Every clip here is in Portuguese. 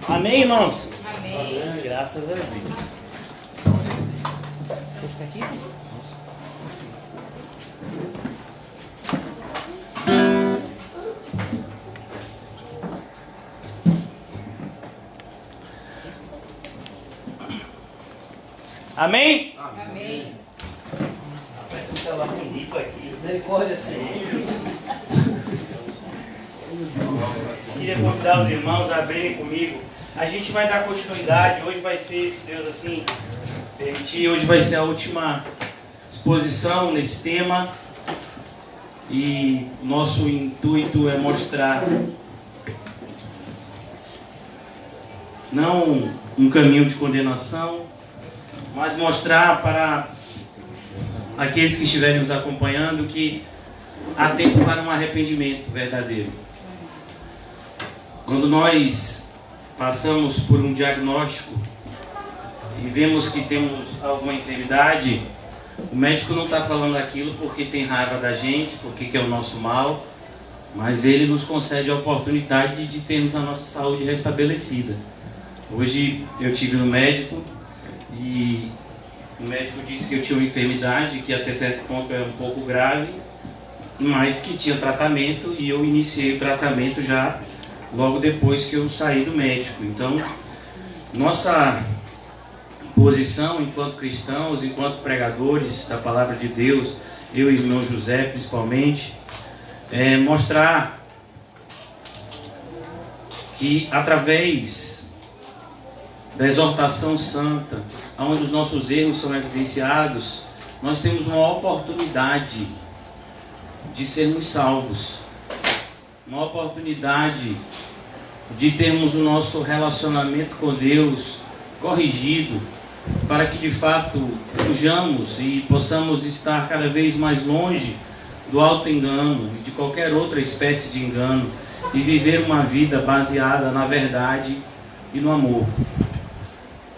Amém, irmãos? Amém. Graças a Deus. Você fica aqui? Amém? Amém. Aperta o celular bonito aqui. Misericórdia, Senhor. Queria convidar os irmãos a abrirem comigo. A gente vai dar continuidade. Hoje vai ser, se Deus assim permitir, hoje vai ser a última exposição nesse tema. E nosso intuito é mostrar não um caminho de condenação, mas mostrar para aqueles que estiverem nos acompanhando que há tempo para um arrependimento verdadeiro. Quando nós passamos por um diagnóstico e vemos que temos alguma enfermidade, o médico não está falando aquilo porque tem raiva da gente, porque quer o nosso mal, mas ele nos concede a oportunidade de termos a nossa saúde restabelecida. Hoje eu tive no médico e o médico disse que eu tinha uma enfermidade que até certo ponto era um pouco grave, mas que tinha tratamento, e eu iniciei o tratamento já logo depois que eu saí do médico. Então, nossa posição enquanto cristãos, enquanto pregadores da palavra de Deus, eu e o irmão José principalmente, é mostrar que através da exortação santa, onde os nossos erros são evidenciados, nós temos uma oportunidade de sermos salvos, uma oportunidade de termos o nosso relacionamento com Deus corrigido, para que de fato fujamos e possamos estar cada vez mais longe do auto-engano e de qualquer outra espécie de engano, e viver uma vida baseada na verdade e no amor.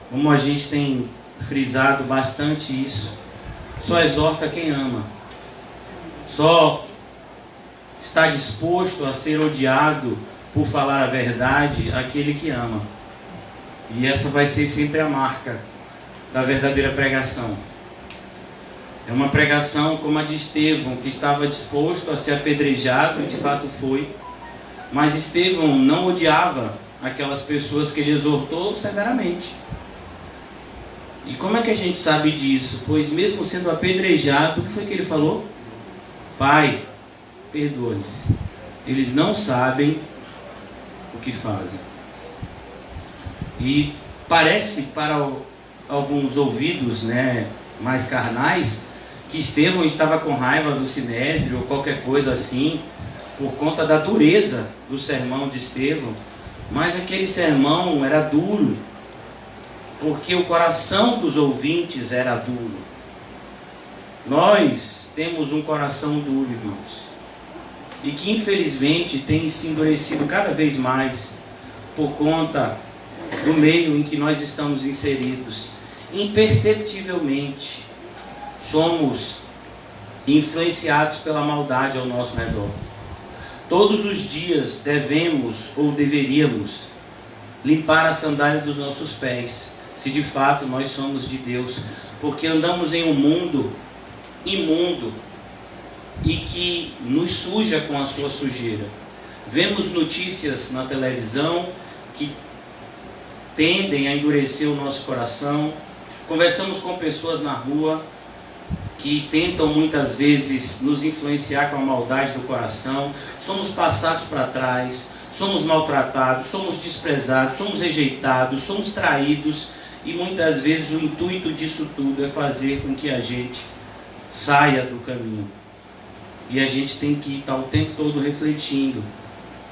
Como a gente tem frisado bastante isso, só exorta quem ama, só está disposto a ser odiado por falar a verdade aquele que ama. E essa vai ser sempre a marca da verdadeira pregação. É uma pregação como a de Estevão, que estava disposto a ser apedrejado, e de fato foi. Mas Estevão não odiava aquelas pessoas que ele exortou severamente. E como é que a gente sabe disso? Pois mesmo sendo apedrejado, o que foi que ele falou? Pai, perdoa-lhes, eles não sabem o que fazem. E parece para alguns ouvidos, mais carnais, que Estevão estava com raiva do Sinédrio ou qualquer coisa assim, por conta da dureza do sermão de Estevão. Mas aquele sermão era duro, porque o coração dos ouvintes era duro. Nós temos um coração duro, irmãos, e que infelizmente tem se endurecido cada vez mais por conta do meio em que nós estamos inseridos. Imperceptivelmente somos influenciados pela maldade ao nosso redor. Todos os dias devemos ou deveríamos limpar a sandália dos nossos pés, se de fato nós somos de Deus, porque andamos em um mundo imundo e que nos suja com a sua sujeira. Vemos notícias na televisão que tendem a endurecer o nosso coração. Conversamos com pessoas na rua que tentam muitas vezes nos influenciar com a maldade do coração. Somos passados para trás, somos maltratados, somos desprezados, somos rejeitados, somos traídos, e muitas vezes o intuito disso tudo é fazer com que a gente saia do caminho. E a gente tem que estar o tempo todo refletindo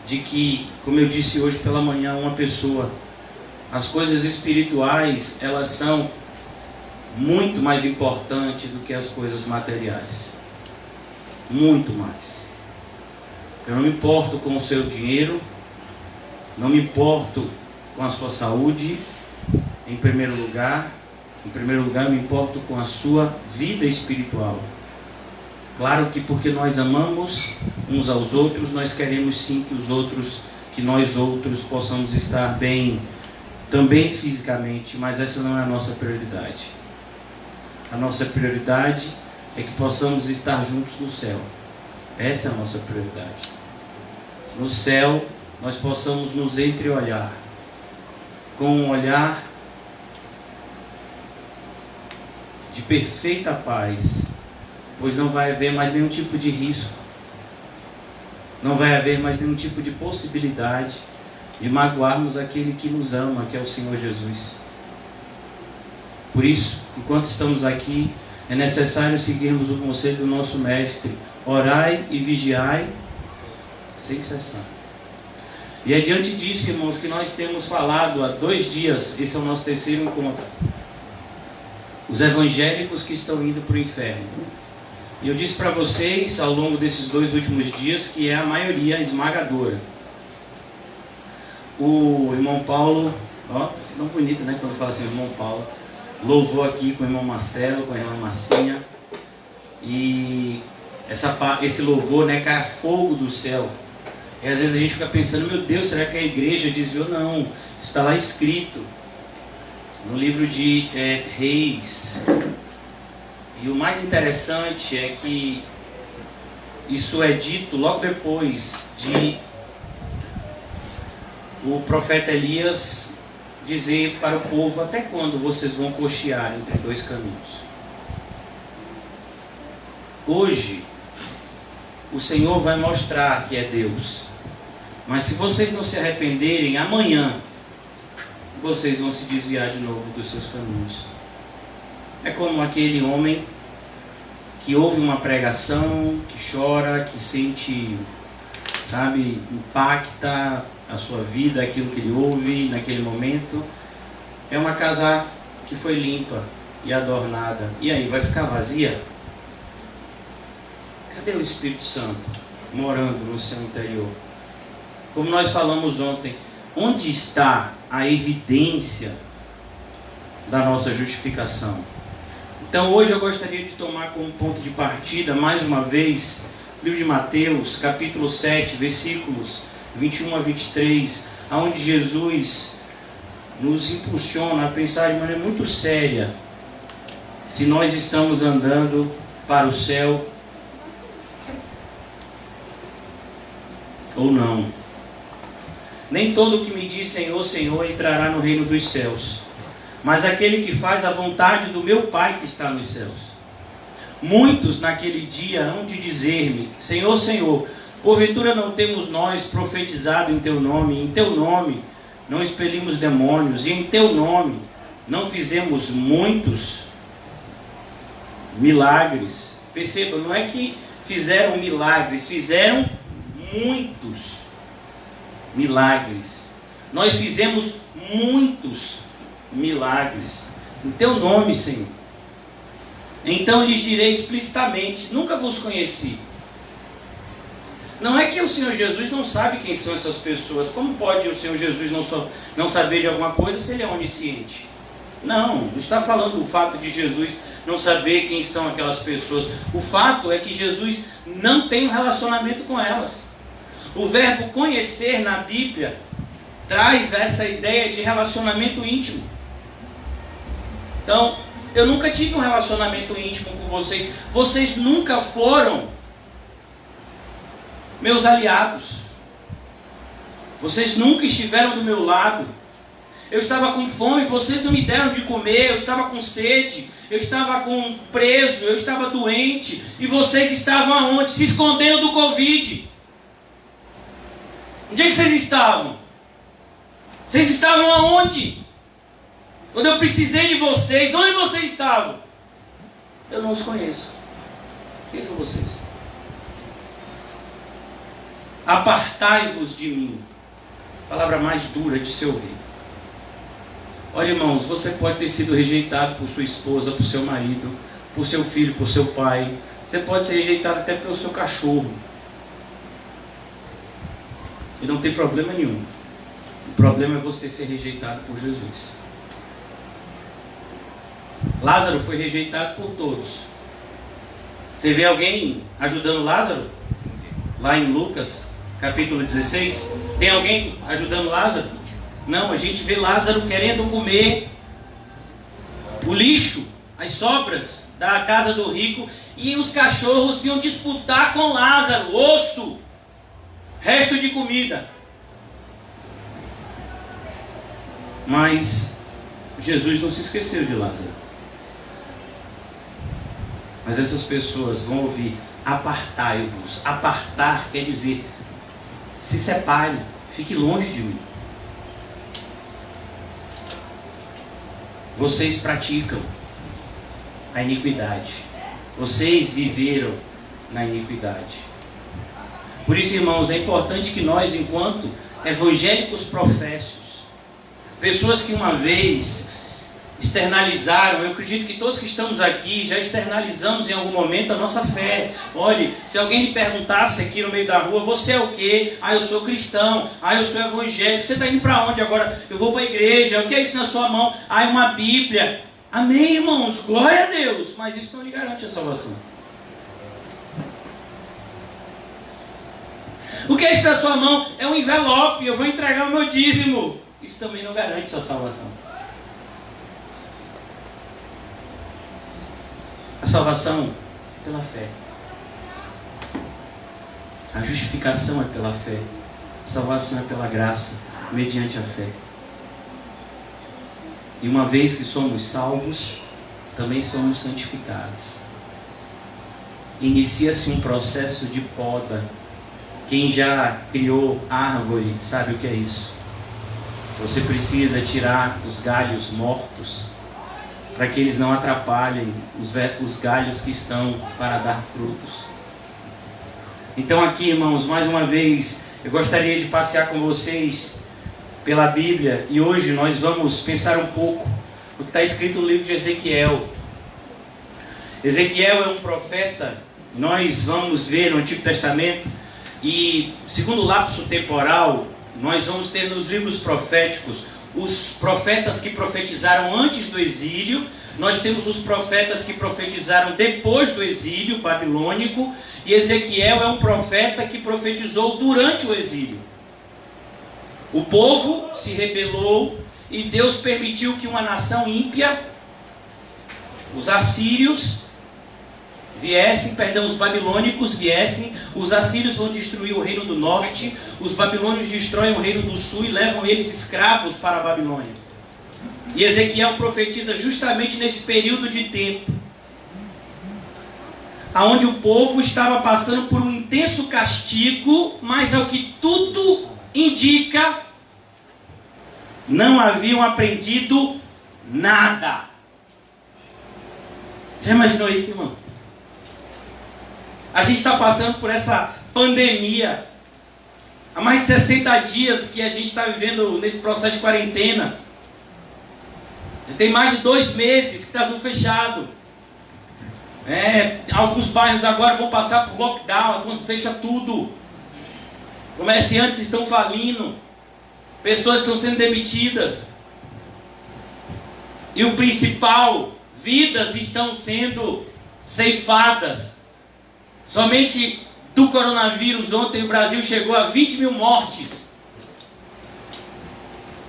de que, como eu disse hoje pela manhã a uma pessoa, as coisas espirituais, elas são muito mais importantes do que as coisas materiais. Muito mais. Eu não me importo com o seu dinheiro, não me importo com a sua saúde, em primeiro lugar me importo com a sua vida espiritual. Claro que porque nós amamos uns aos outros, nós queremos sim que nós outros possamos estar bem também fisicamente, mas essa não é a nossa prioridade. A nossa prioridade é que possamos estar juntos no céu. Essa é a nossa prioridade. No céu, nós possamos nos entreolhar com um olhar de perfeita paz, pois não vai haver mais nenhum tipo de risco, não vai haver mais nenhum tipo de possibilidade de magoarmos aquele que nos ama, que é o Senhor Jesus. Por isso, enquanto estamos aqui, é necessário seguirmos o conselho do nosso mestre: orai e vigiai sem cessar. E é diante disso, irmãos, que nós temos falado há 2 dias, esse é o nosso 3º encontro. Os evangélicos que estão indo para o inferno. E eu disse para vocês, ao longo desses 2 últimos dias, que é a maioria esmagadora. O irmão Paulo, ó, isso é tão bonito, né, quando fala assim, irmão Paulo, louvou aqui com o irmão Marcelo, com a irmã Marcinha, e esse louvor, né, cai fogo do céu. E às vezes a gente fica pensando, meu Deus, será que a igreja desviou? Não, está lá escrito no livro de Reis. E o mais interessante é que isso é dito logo depois de o profeta Elias dizer para o povo: até quando vocês vão cochear entre 2 caminhos? Hoje, o Senhor vai mostrar que é Deus. Mas se vocês não se arrependerem, amanhã vocês vão se desviar de novo dos seus caminhos. É como aquele homem que ouve uma pregação, que chora, que sente, sabe, impacta a sua vida, aquilo que ele ouve naquele momento. É uma casa que foi limpa e adornada. E aí, vai ficar vazia? Cadê o Espírito Santo morando no seu interior? Como nós falamos ontem, onde está a evidência da nossa justificação? Então hoje eu gostaria de tomar como ponto de partida, mais uma vez, o livro de Mateus, capítulo 7, versículos 21 a 23, onde Jesus nos impulsiona a pensar de maneira muito séria se nós estamos andando para o céu ou não. Nem todo o que me diz Senhor, Senhor entrará no reino dos céus, mas aquele que faz a vontade do meu Pai que está nos céus. Muitos naquele dia hão de dizer-me: Senhor, Senhor, porventura não temos nós profetizado em Teu nome, em Teu nome não expelimos demônios, e em Teu nome não fizemos muitos milagres? Perceba, não é que fizeram milagres, fizeram muitos milagres. Nós fizemos muitos milagres em Teu nome, Senhor. Então lhes direi explicitamente: nunca vos conheci. Não é que o Senhor Jesus não sabe quem são essas pessoas. Como pode o Senhor Jesus não saber de alguma coisa se Ele é onisciente? Não está falando o fato de Jesus não saber quem são aquelas pessoas. O fato é que Jesus não tem um relacionamento com elas. O verbo conhecer na Bíblia traz essa ideia de relacionamento íntimo. Então, eu nunca tive um relacionamento íntimo com vocês. Vocês nunca foram meus aliados. Vocês nunca estiveram do meu lado. Eu estava com fome, vocês não me deram de comer. Eu estava com sede, eu estava preso, eu estava doente. E vocês estavam aonde? Se escondendo do Covid. Onde é que vocês estavam? Vocês estavam aonde? Quando eu precisei de vocês, onde vocês estavam? Eu não os conheço. Quem são vocês? Apartai-vos de mim. Palavra mais dura de se ouvir. Olha, irmãos, você pode ter sido rejeitado por sua esposa, por seu marido, por seu filho, por seu pai. Você pode ser rejeitado até pelo seu cachorro. E não tem problema nenhum. O problema é você ser rejeitado por Jesus. Lázaro foi rejeitado por todos. Você vê alguém ajudando Lázaro? Lá em Lucas, capítulo 16. Tem alguém ajudando Lázaro? Não, a gente vê Lázaro querendo comer o lixo, as sobras da casa do rico, e os cachorros vinham disputar com Lázaro, osso, resto de comida. Mas Jesus não se esqueceu de Lázaro. Mas essas pessoas vão ouvir: apartai-vos. Apartar quer dizer: se separe, fique longe de mim. Vocês praticam a iniquidade. Vocês viveram na iniquidade. Por isso, irmãos, é importante que nós, enquanto evangélicos professos, pessoas que uma vez externalizaram, eu acredito que todos que estamos aqui já externalizamos em algum momento a nossa fé. Olhe, se alguém lhe perguntasse aqui no meio da rua: você é o quê? Ah, eu sou cristão. Ah, eu sou evangélico. Você está indo para onde agora? Eu vou para a igreja. O que é isso na sua mão? Ah, é uma Bíblia. Amém, irmãos, glória a Deus. Mas isso não lhe garante a salvação. O que é isso na sua mão? É um envelope. Eu vou entregar o meu dízimo. Isso também não garante a sua salvação. A salvação é pela fé. A justificação é pela fé. A salvação é pela graça, mediante a fé. E uma vez que somos salvos, também somos santificados. Inicia-se um processo de poda. Quem já criou árvore sabe o que é isso. Você precisa tirar os galhos mortos, para que eles não atrapalhem os galhos que estão para dar frutos. Então aqui, irmãos, mais uma vez, eu gostaria de passear com vocês pela Bíblia, e hoje nós vamos pensar um pouco no que está escrito no livro de Ezequiel. Ezequiel é um profeta, nós vamos ver no Antigo Testamento, e segundo o lapso temporal, nós vamos ter nos livros proféticos os profetas que profetizaram antes do exílio, nós temos os profetas que profetizaram depois do exílio babilônico, e Ezequiel é um profeta que profetizou durante o exílio. O povo se rebelou e Deus permitiu que uma nação ímpia, os assírios, os babilônicos viessem. Os assírios vão destruir o reino do norte, os babilônios destroem o reino do sul e levam eles escravos para a Babilônia. E Ezequiel profetiza justamente nesse período de tempo, aonde o povo estava passando por um intenso castigo, mas ao que tudo indica, não haviam aprendido nada. Já imaginou isso, irmão? A gente está passando por essa pandemia. Há mais de 60 dias que a gente está vivendo nesse processo de quarentena. Já tem mais de 2 meses que está tudo fechado. Alguns bairros agora vão passar por lockdown, alguns fecham tudo. Comerciantes estão falindo. Pessoas estão sendo demitidas. E o principal, vidas estão sendo ceifadas. Somente do coronavírus, ontem o Brasil chegou a 20 mil mortes.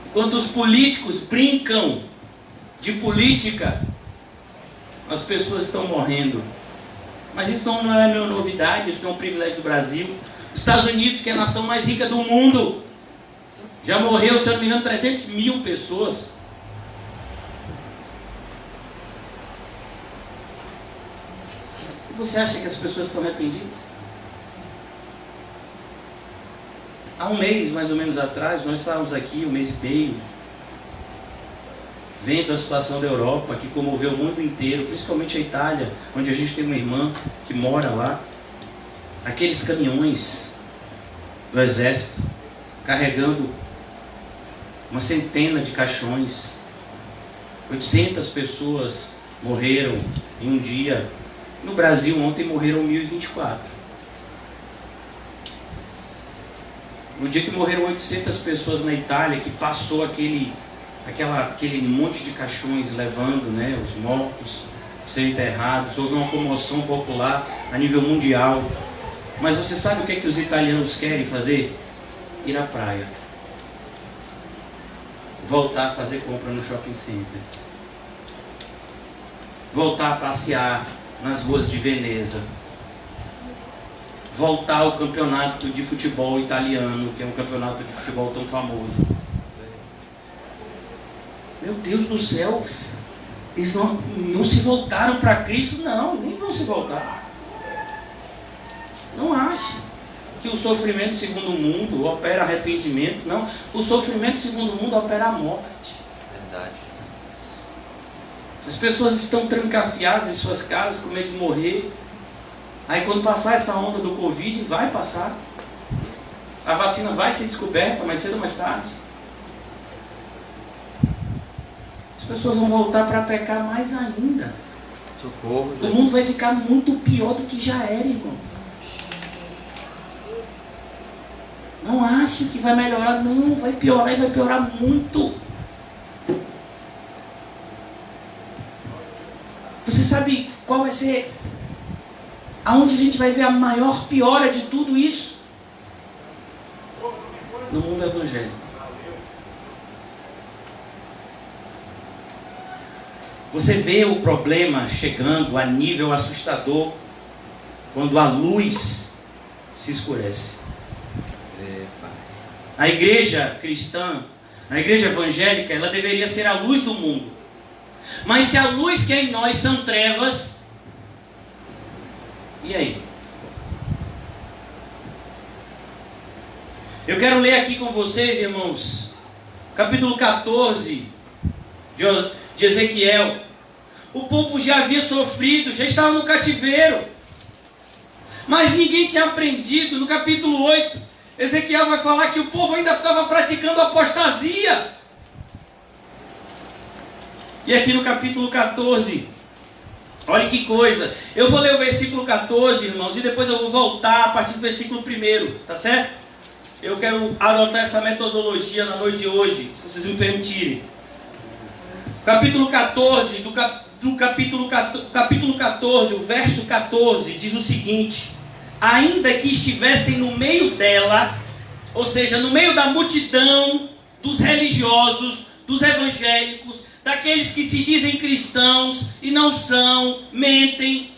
Enquanto os políticos brincam de política, as pessoas estão morrendo. Mas isso não é nenhuma novidade, isso não é um privilégio do Brasil. Os Estados Unidos, que é a nação mais rica do mundo, já morreu, se eu não me engano, 300 mil pessoas. Você acha que as pessoas estão arrependidas? Há um mês, mais ou menos atrás, nós estávamos aqui, um mês e meio, vendo a situação da Europa, que comoveu o mundo inteiro, principalmente a Itália, onde a gente tem uma irmã que mora lá. Aqueles caminhões do exército, carregando uma centena de caixões. 800 pessoas morreram em um dia. No Brasil, ontem morreram 1.024. No dia que morreram 800 pessoas na Itália, que passou aquele monte de caixões levando, os mortos a serem enterrados, houve uma comoção popular a nível mundial. Mas você sabe o que é que os italianos querem fazer? Ir à praia. voltar a fazer compra no shopping center, voltar a passear nas ruas de Veneza, voltar ao campeonato de futebol italiano, que é um campeonato de futebol tão famoso. Meu Deus do céu, eles não se voltaram para Cristo? Não, nem vão se voltar. Não ache que o sofrimento segundo o mundo opera arrependimento. Não, o sofrimento segundo o mundo opera a morte. Verdade. As pessoas estão trancafiadas em suas casas com medo de morrer. Aí quando passar essa onda do Covid, vai passar. A vacina vai ser descoberta mais cedo ou mais tarde. As pessoas vão voltar para pecar mais ainda. Socorro, o mundo vai ficar muito pior do que já era, irmão. Não ache que vai melhorar, não, vai piorar e vai piorar muito. Você sabe qual vai ser, aonde a gente vai ver a maior piora de tudo isso? No mundo evangélico. Você vê o problema chegando a nível assustador quando a luz se escurece. A igreja cristã, a igreja evangélica, ela deveria ser a luz do mundo. Mas se a luz que é em nós são trevas, e aí? Eu quero ler aqui com vocês, irmãos, capítulo 14 de Ezequiel. O povo já havia sofrido, já estava no cativeiro, mas ninguém tinha aprendido. No capítulo 8, Ezequiel vai falar que o povo ainda estava praticando apostasia. E aqui no capítulo 14, olha que coisa. Eu vou ler o versículo 14, irmãos, e depois eu vou voltar a partir do versículo 1, tá certo? Eu quero adotar essa metodologia na noite de hoje, se vocês me permitirem. Capítulo 14, capítulo 14, o verso 14, diz o seguinte: ainda que estivessem no meio dela, ou seja, no meio da multidão dos religiosos, dos evangélicos, daqueles que se dizem cristãos e não são, mentem,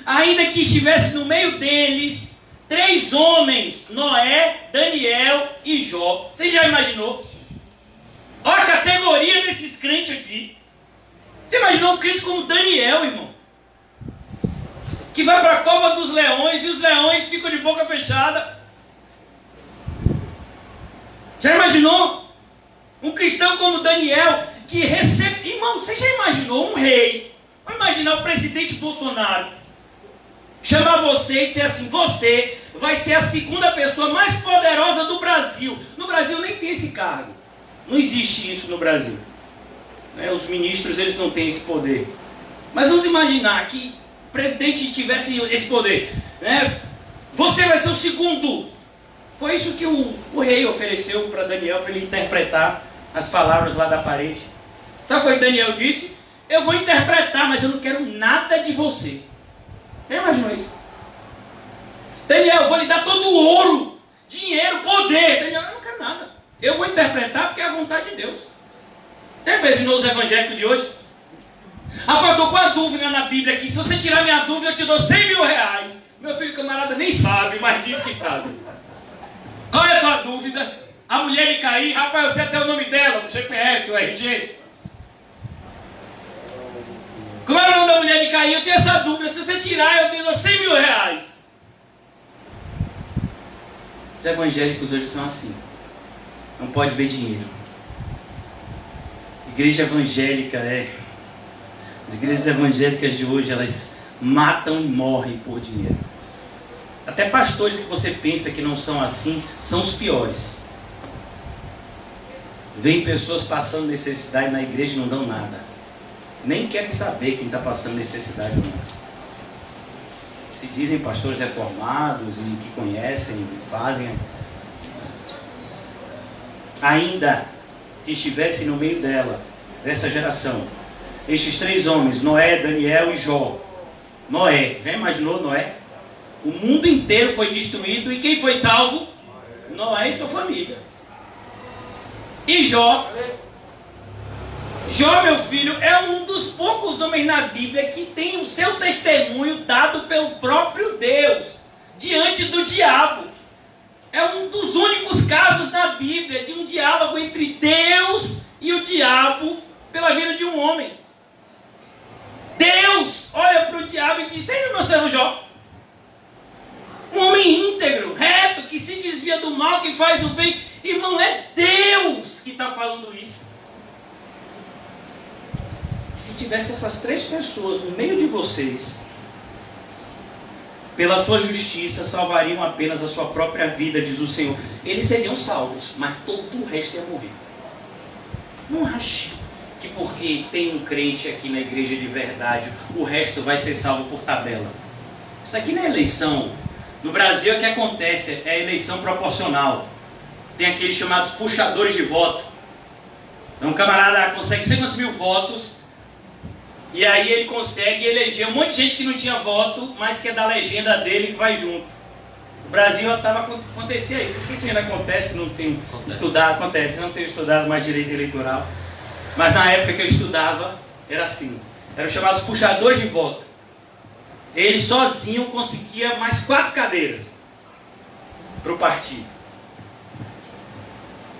ainda que estivesse no meio deles 3 homens, Noé, Daniel e Jó. Você já imaginou? Olha a categoria desses crentes aqui. Você imaginou um crente como Daniel, irmão? Que vai para a cova dos leões e os leões ficam de boca fechada. Já imaginou? Um cristão como Daniel, que recebe... Irmão, você já imaginou um rei? Vamos imaginar o presidente Bolsonaro chamar você e dizer assim: você vai ser a segunda pessoa mais poderosa do Brasil. No Brasil nem tem esse cargo. Não existe isso no Brasil. Os ministros, eles não têm esse poder. Mas vamos imaginar que o presidente tivesse esse poder. Você vai ser o segundo. Foi isso que o rei ofereceu para Daniel, para ele interpretar as palavras lá da parede. Sabe o que Daniel disse? Eu vou interpretar, mas eu não quero nada de você. Já imaginou isso? Daniel, eu vou lhe dar todo o ouro, dinheiro, poder. Daniel, eu não quero nada. Eu vou interpretar porque é a vontade de Deus. Já imaginou os evangélicos de hoje? Rapaz, eu estou com a dúvida na Bíblia aqui. Se você tirar minha dúvida, eu te dou 100 mil reais. Meu filho camarada nem sabe, mas diz que sabe. Qual é a sua dúvida? A mulher de cair, rapaz, eu sei até o nome dela, o CPF, o RG. Como é o nome da mulher de cair? Eu tenho essa dúvida. Se você tirar, eu te dou 100 mil reais. Os evangélicos hoje são assim. Não pode ver dinheiro. Igreja evangélica As igrejas evangélicas de hoje, elas matam e morrem por dinheiro. Até pastores que você pensa que não são assim, são os piores. Vem pessoas passando necessidade na igreja e não dão nada. Nem querem saber quem está passando necessidade ou não. Se dizem pastores reformados e que conhecem e fazem. Ainda que estivessem no meio dessa geração, estes 3 homens, Noé, Daniel e Jó. Noé, já imaginou Noé? O mundo inteiro foi destruído e quem foi salvo? Noé e sua família. E Jó, Jó, meu filho, é um dos poucos homens na Bíblia que tem o seu testemunho dado pelo próprio Deus, diante do diabo. É um dos únicos casos na Bíblia de um diálogo entre Deus e o diabo pela vida de um homem. Deus olha para o diabo e diz: ei, meu servo Jó, um homem íntegro, reto, que se desvia do mal, que faz o bem. Irmão, é Deus que está falando isso. Se tivesse essas três pessoas no meio de vocês, pela sua justiça salvariam apenas a sua própria vida, diz o Senhor. Eles seriam salvos, mas todo o resto ia morrer. Não ache que porque tem um crente aqui na igreja de verdade, o resto vai ser salvo por tabela. Isso aqui não é eleição. No Brasil é o que acontece, é eleição proporcional. Tem aqueles chamados puxadores de voto. Então um camarada consegue 500 mil votos, e aí ele consegue eleger um monte de gente que não tinha voto, mas que é da legenda dele que vai junto. No Brasil acontecia isso. Não sei se ainda acontece, não tenho estudado, acontece, não tenho estudado mais direito eleitoral. Mas na época que eu estudava, era assim. Eram chamados puxadores de voto. Ele sozinho conseguia mais 4 cadeiras para o partido.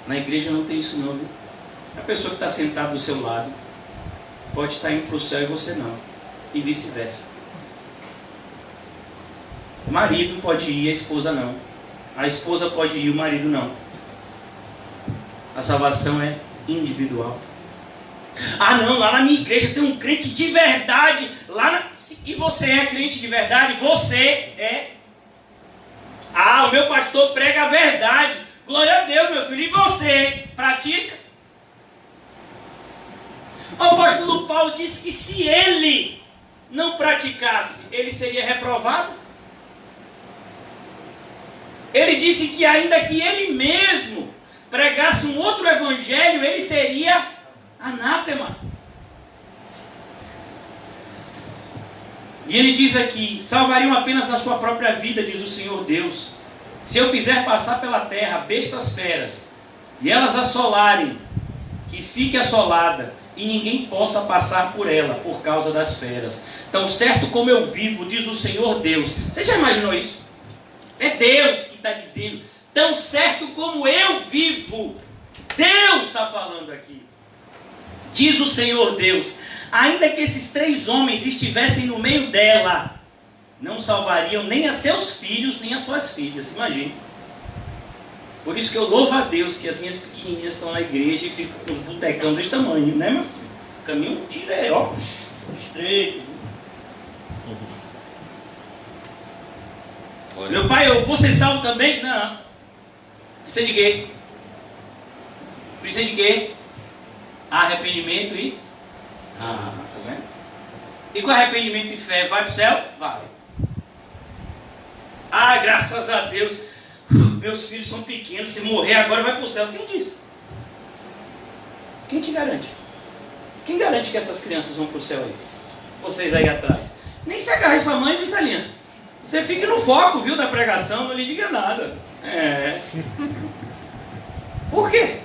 Na igreja não tem isso não, viu? A pessoa que está sentada do seu lado pode estar indo para o céu e você não. E vice-versa. O marido pode ir, a esposa não. A esposa pode ir, o marido não. A salvação é individual. Ah não, lá na minha igreja tem um crente de verdade. E você é crente de verdade? Você é. Ah, o meu pastor prega a verdade. Glória a Deus, meu filho. E você pratica? O apóstolo Paulo disse que se ele não praticasse, ele seria reprovado. Ele disse que ainda que ele mesmo pregasse um outro evangelho, ele seria anátema. E ele diz aqui: salvariam apenas a sua própria vida, diz o Senhor Deus. Se eu fizer passar pela terra bestas feras, e elas assolarem, que fique assolada, e ninguém possa passar por ela, por causa das feras. Tão certo como eu vivo, diz o Senhor Deus. Você já imaginou isso? É Deus que está dizendo. Tão certo como eu vivo. Deus está falando aqui. Diz o Senhor Deus: ainda que esses 3 homens estivessem no meio dela, não salvariam nem a seus filhos, nem as suas filhas. Imagine. Por isso que eu louvo a Deus que as minhas pequenininhas estão na igreja e ficam com os botecão desse tamanho, né, meu filho? Caminho direto, ó, estreito. Olha. Meu pai, eu vou ser salvo também? Não. Precisa de quê? Precisa de quê? Arrependimento e... tá vendo? E com arrependimento e fé, vai para o céu? Vai. Ah, graças a Deus, meus filhos são pequenos, se morrer agora vai para o céu. Quem disse? Quem te garante? Quem garante que essas crianças vão para o céu aí? Vocês aí atrás. Nem se agarre sua mãe, viu, Stalinha? Você fique no foco, viu, da pregação, não lhe diga nada. É. Por quê?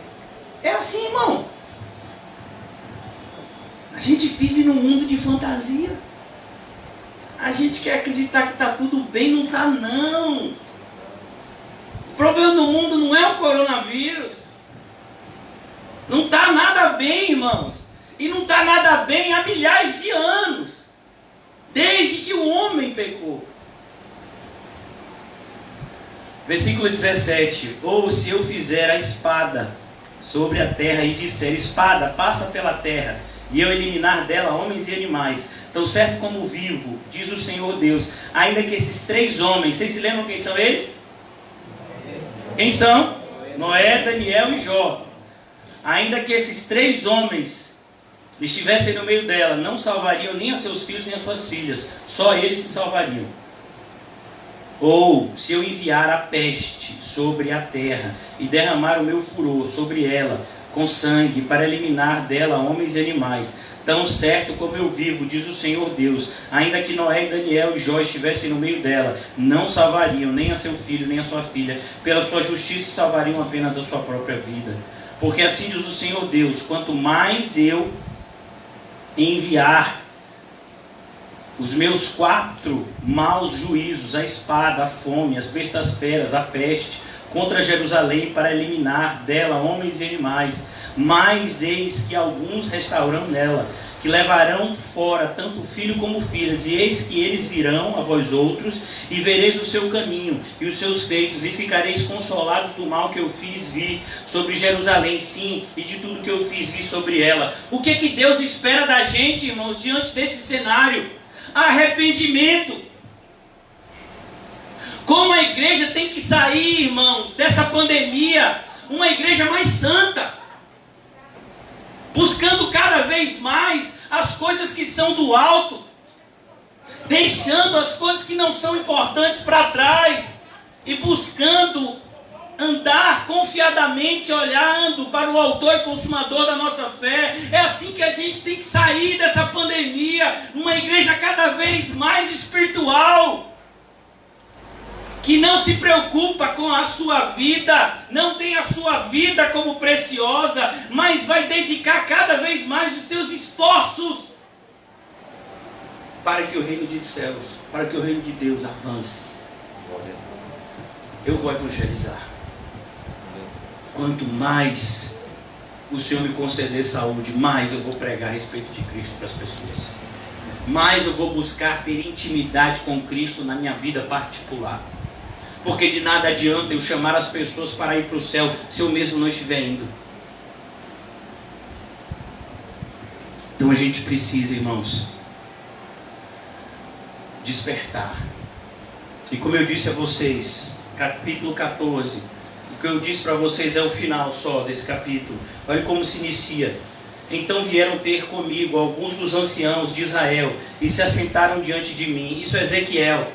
É assim, irmão. A gente vive num mundo de fantasia. A gente quer acreditar que está tudo bem, não está não. O problema do mundo não é o coronavírus. Não está nada bem, irmãos. E não está nada bem há milhares de anos. Desde que o homem pecou. Versículo 17. Ou se eu fizer a espada sobre a terra e disser: espada, passa pela terra, e eu eliminar dela homens e animais, tão certo como vivo, diz o Senhor Deus, ainda que esses 3 homens, vocês se lembram quem são eles? Quem são? Noé, Daniel e Jó. Ainda que esses 3 homens estivessem no meio dela, não salvariam nem a seus filhos nem as suas filhas, só eles se salvariam. Ou se eu enviar a peste sobre a terra e derramar o meu furor sobre ela com sangue, para eliminar dela homens e animais, tão certo como eu vivo, diz o Senhor Deus, ainda que Noé, Daniel e Jó estivessem no meio dela, não salvariam nem a seu filho nem a sua filha, pela sua justiça salvariam apenas a sua própria vida. Porque assim diz o Senhor Deus: quanto mais eu e enviar os meus 4 maus juízos, a espada, a fome, as bestas feras, a peste, contra Jerusalém, para eliminar dela homens e animais. Mas eis que alguns restarão nela, que levarão fora tanto filho como filhas, e eis que eles virão a vós outros, e vereis o seu caminho e os seus feitos, e ficareis consolados do mal que eu fiz vir sobre Jerusalém, sim, e de tudo que eu fiz vir sobre ela. O que Deus espera da gente, irmãos, diante desse cenário? Arrependimento. Como a igreja tem que sair, irmãos, dessa pandemia, uma igreja mais santa, buscando cada vez mais as coisas que são do alto, deixando as coisas que não são importantes para trás, e buscando andar confiadamente, olhando para o autor e consumador da nossa fé. É assim que a gente tem que sair dessa pandemia, uma igreja cada vez mais espiritual, que não se preocupa com a sua vida, não tem a sua vida como preciosa, mas vai dedicar cada vez mais os seus esforços para que o reino de céus, para que o reino de Deus avance. Eu vou evangelizar. Quanto mais o Senhor me conceder saúde, mais eu vou pregar a respeito de Cristo para as pessoas. Mais eu vou buscar ter intimidade com Cristo na minha vida particular. Porque de nada adianta eu chamar as pessoas para ir para o céu se eu mesmo não estiver indo. Então a gente precisa, irmãos, despertar. E como eu disse a vocês, capítulo 14, o que eu disse para vocês é o final só desse capítulo. Olha como se inicia. Então vieram ter comigo alguns dos anciãos de Israel e se assentaram diante de mim. Isso é Ezequiel.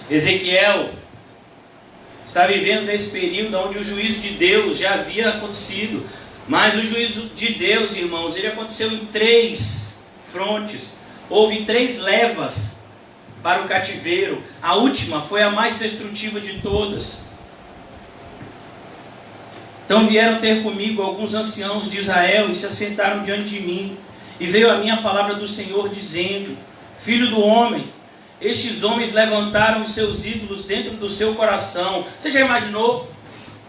Ezequiel está vivendo nesse período onde o juízo de Deus já havia acontecido. Mas o juízo de Deus, irmãos, ele aconteceu em 3 frontes. Houve 3 levas para o cativeiro. A última foi a mais destrutiva de todas. Então vieram ter comigo alguns anciãos de Israel e se assentaram diante de mim. E veio a minha palavra do Senhor dizendo: Filho do homem, estes homens levantaram os seus ídolos dentro do seu coração. Você já imaginou?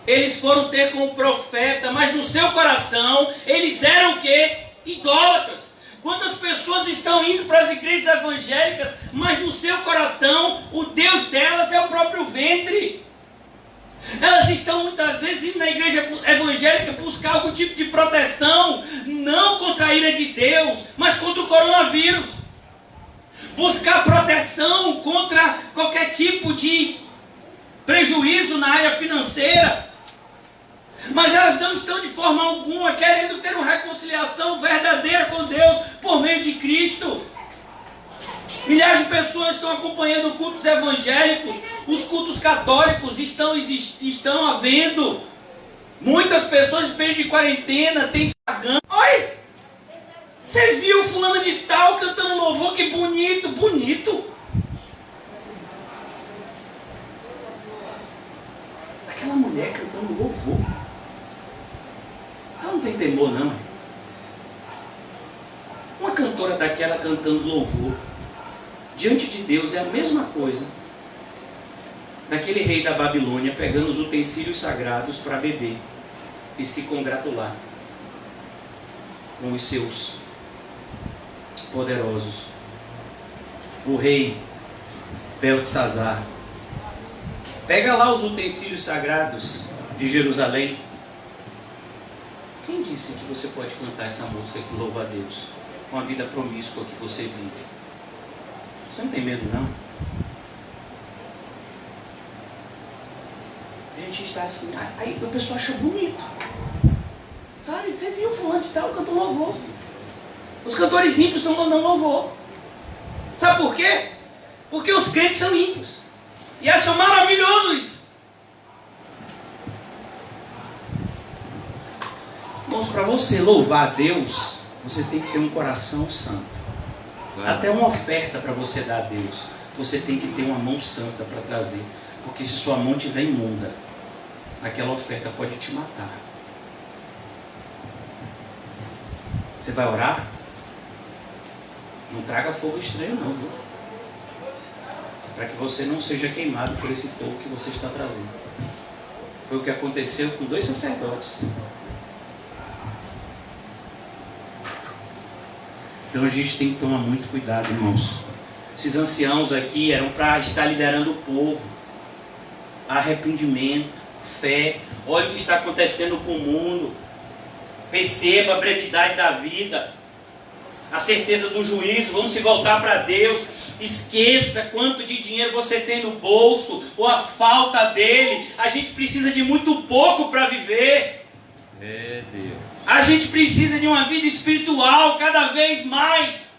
Eles foram ter com o profeta, mas no seu coração eles eram o quê? Idólatras. Quantas pessoas estão indo para as igrejas evangélicas, mas no seu coração o Deus delas é o próprio ventre. Elas estão muitas vezes indo na igreja evangélica buscar algum tipo de proteção, não contra a ira de Deus, mas contra o coronavírus. Buscar proteção contra qualquer tipo de prejuízo na área financeira. Mas elas não estão de forma alguma querendo ter uma reconciliação verdadeira com Deus por meio de Cristo. Milhares de pessoas estão acompanhando cultos evangélicos, os cultos católicos estão havendo. Muitas pessoas em período de quarentena têm Instagram. Oi! Você viu fulano de tal cantando louvor? Que bonito, bonito. Aquela mulher cantando louvor. Ela não tem temor, não. Uma cantora daquela cantando louvor, diante de Deus, é a mesma coisa daquele rei da Babilônia pegando os utensílios sagrados para beber e se congratular com os seus poderosos. O rei Beltesazar pega lá os utensílios sagrados de Jerusalém. Quem disse que você pode cantar essa música que louva a Deus com a vida promíscua que você vive? Você não tem medo, não? A gente está assim, aí o pessoal acha bonito. Sabe, você viu fulano de tal, cantou louvor. Os cantores ímpios estão cantando louvor. Sabe por quê? Porque os crentes são ímpios e acham maravilhoso isso. Irmãos, para você louvar a Deus, você tem que ter um coração santo. Até uma oferta para você dar a Deus, você tem que ter uma mão santa para trazer. Porque se sua mão estiver imunda, aquela oferta pode te matar. Você vai orar? Não traga fogo estranho não, viu? Para que você não seja queimado por esse fogo que você está trazendo. Foi o que aconteceu com 2 sacerdotes. Então a gente tem que tomar muito cuidado, irmãos. Esses anciãos aqui eram para estar liderando o povo. Arrependimento, fé. Olha o que está acontecendo com o mundo. Perceba a brevidade da vida. A certeza do juízo. Vamos se voltar para Deus. Esqueça quanto de dinheiro você tem no bolso, ou a falta dele. A gente precisa de muito pouco para viver. É Deus. A gente precisa de uma vida espiritual cada vez mais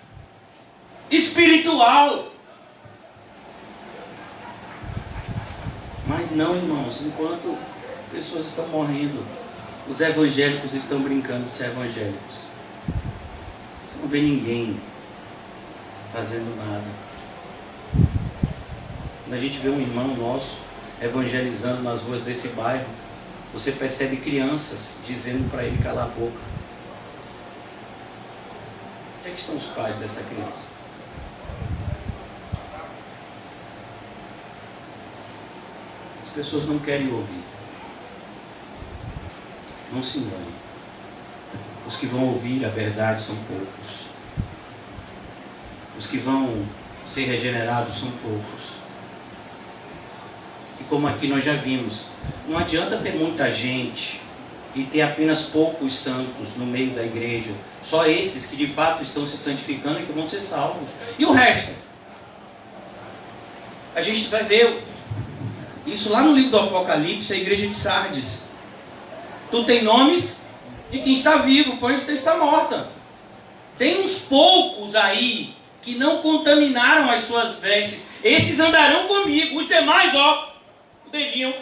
espiritual. Mas não, irmãos, enquanto pessoas estão morrendo, os evangélicos estão brincando de ser evangélicos. Você não vê ninguém fazendo nada. Quando a gente vê um irmão nosso evangelizando nas ruas desse bairro, você percebe crianças dizendo para ele calar a boca. Onde é que estão os pais dessa criança? As pessoas não querem ouvir. Não se engane. Os que vão ouvir a verdade são poucos. Os que vão ser regenerados são poucos. E como aqui nós já vimos, não adianta ter muita gente e ter apenas poucos santos no meio da igreja. Só esses que de fato estão se santificando e que vão ser salvos. E o resto? A gente vai ver isso lá no livro do Apocalipse, a igreja de Sardes. Tu tem nomes de quem está vivo, porém está morta. Tem uns poucos aí que não contaminaram as suas vestes. Esses andarão comigo. Os demais, ó, o dedinho.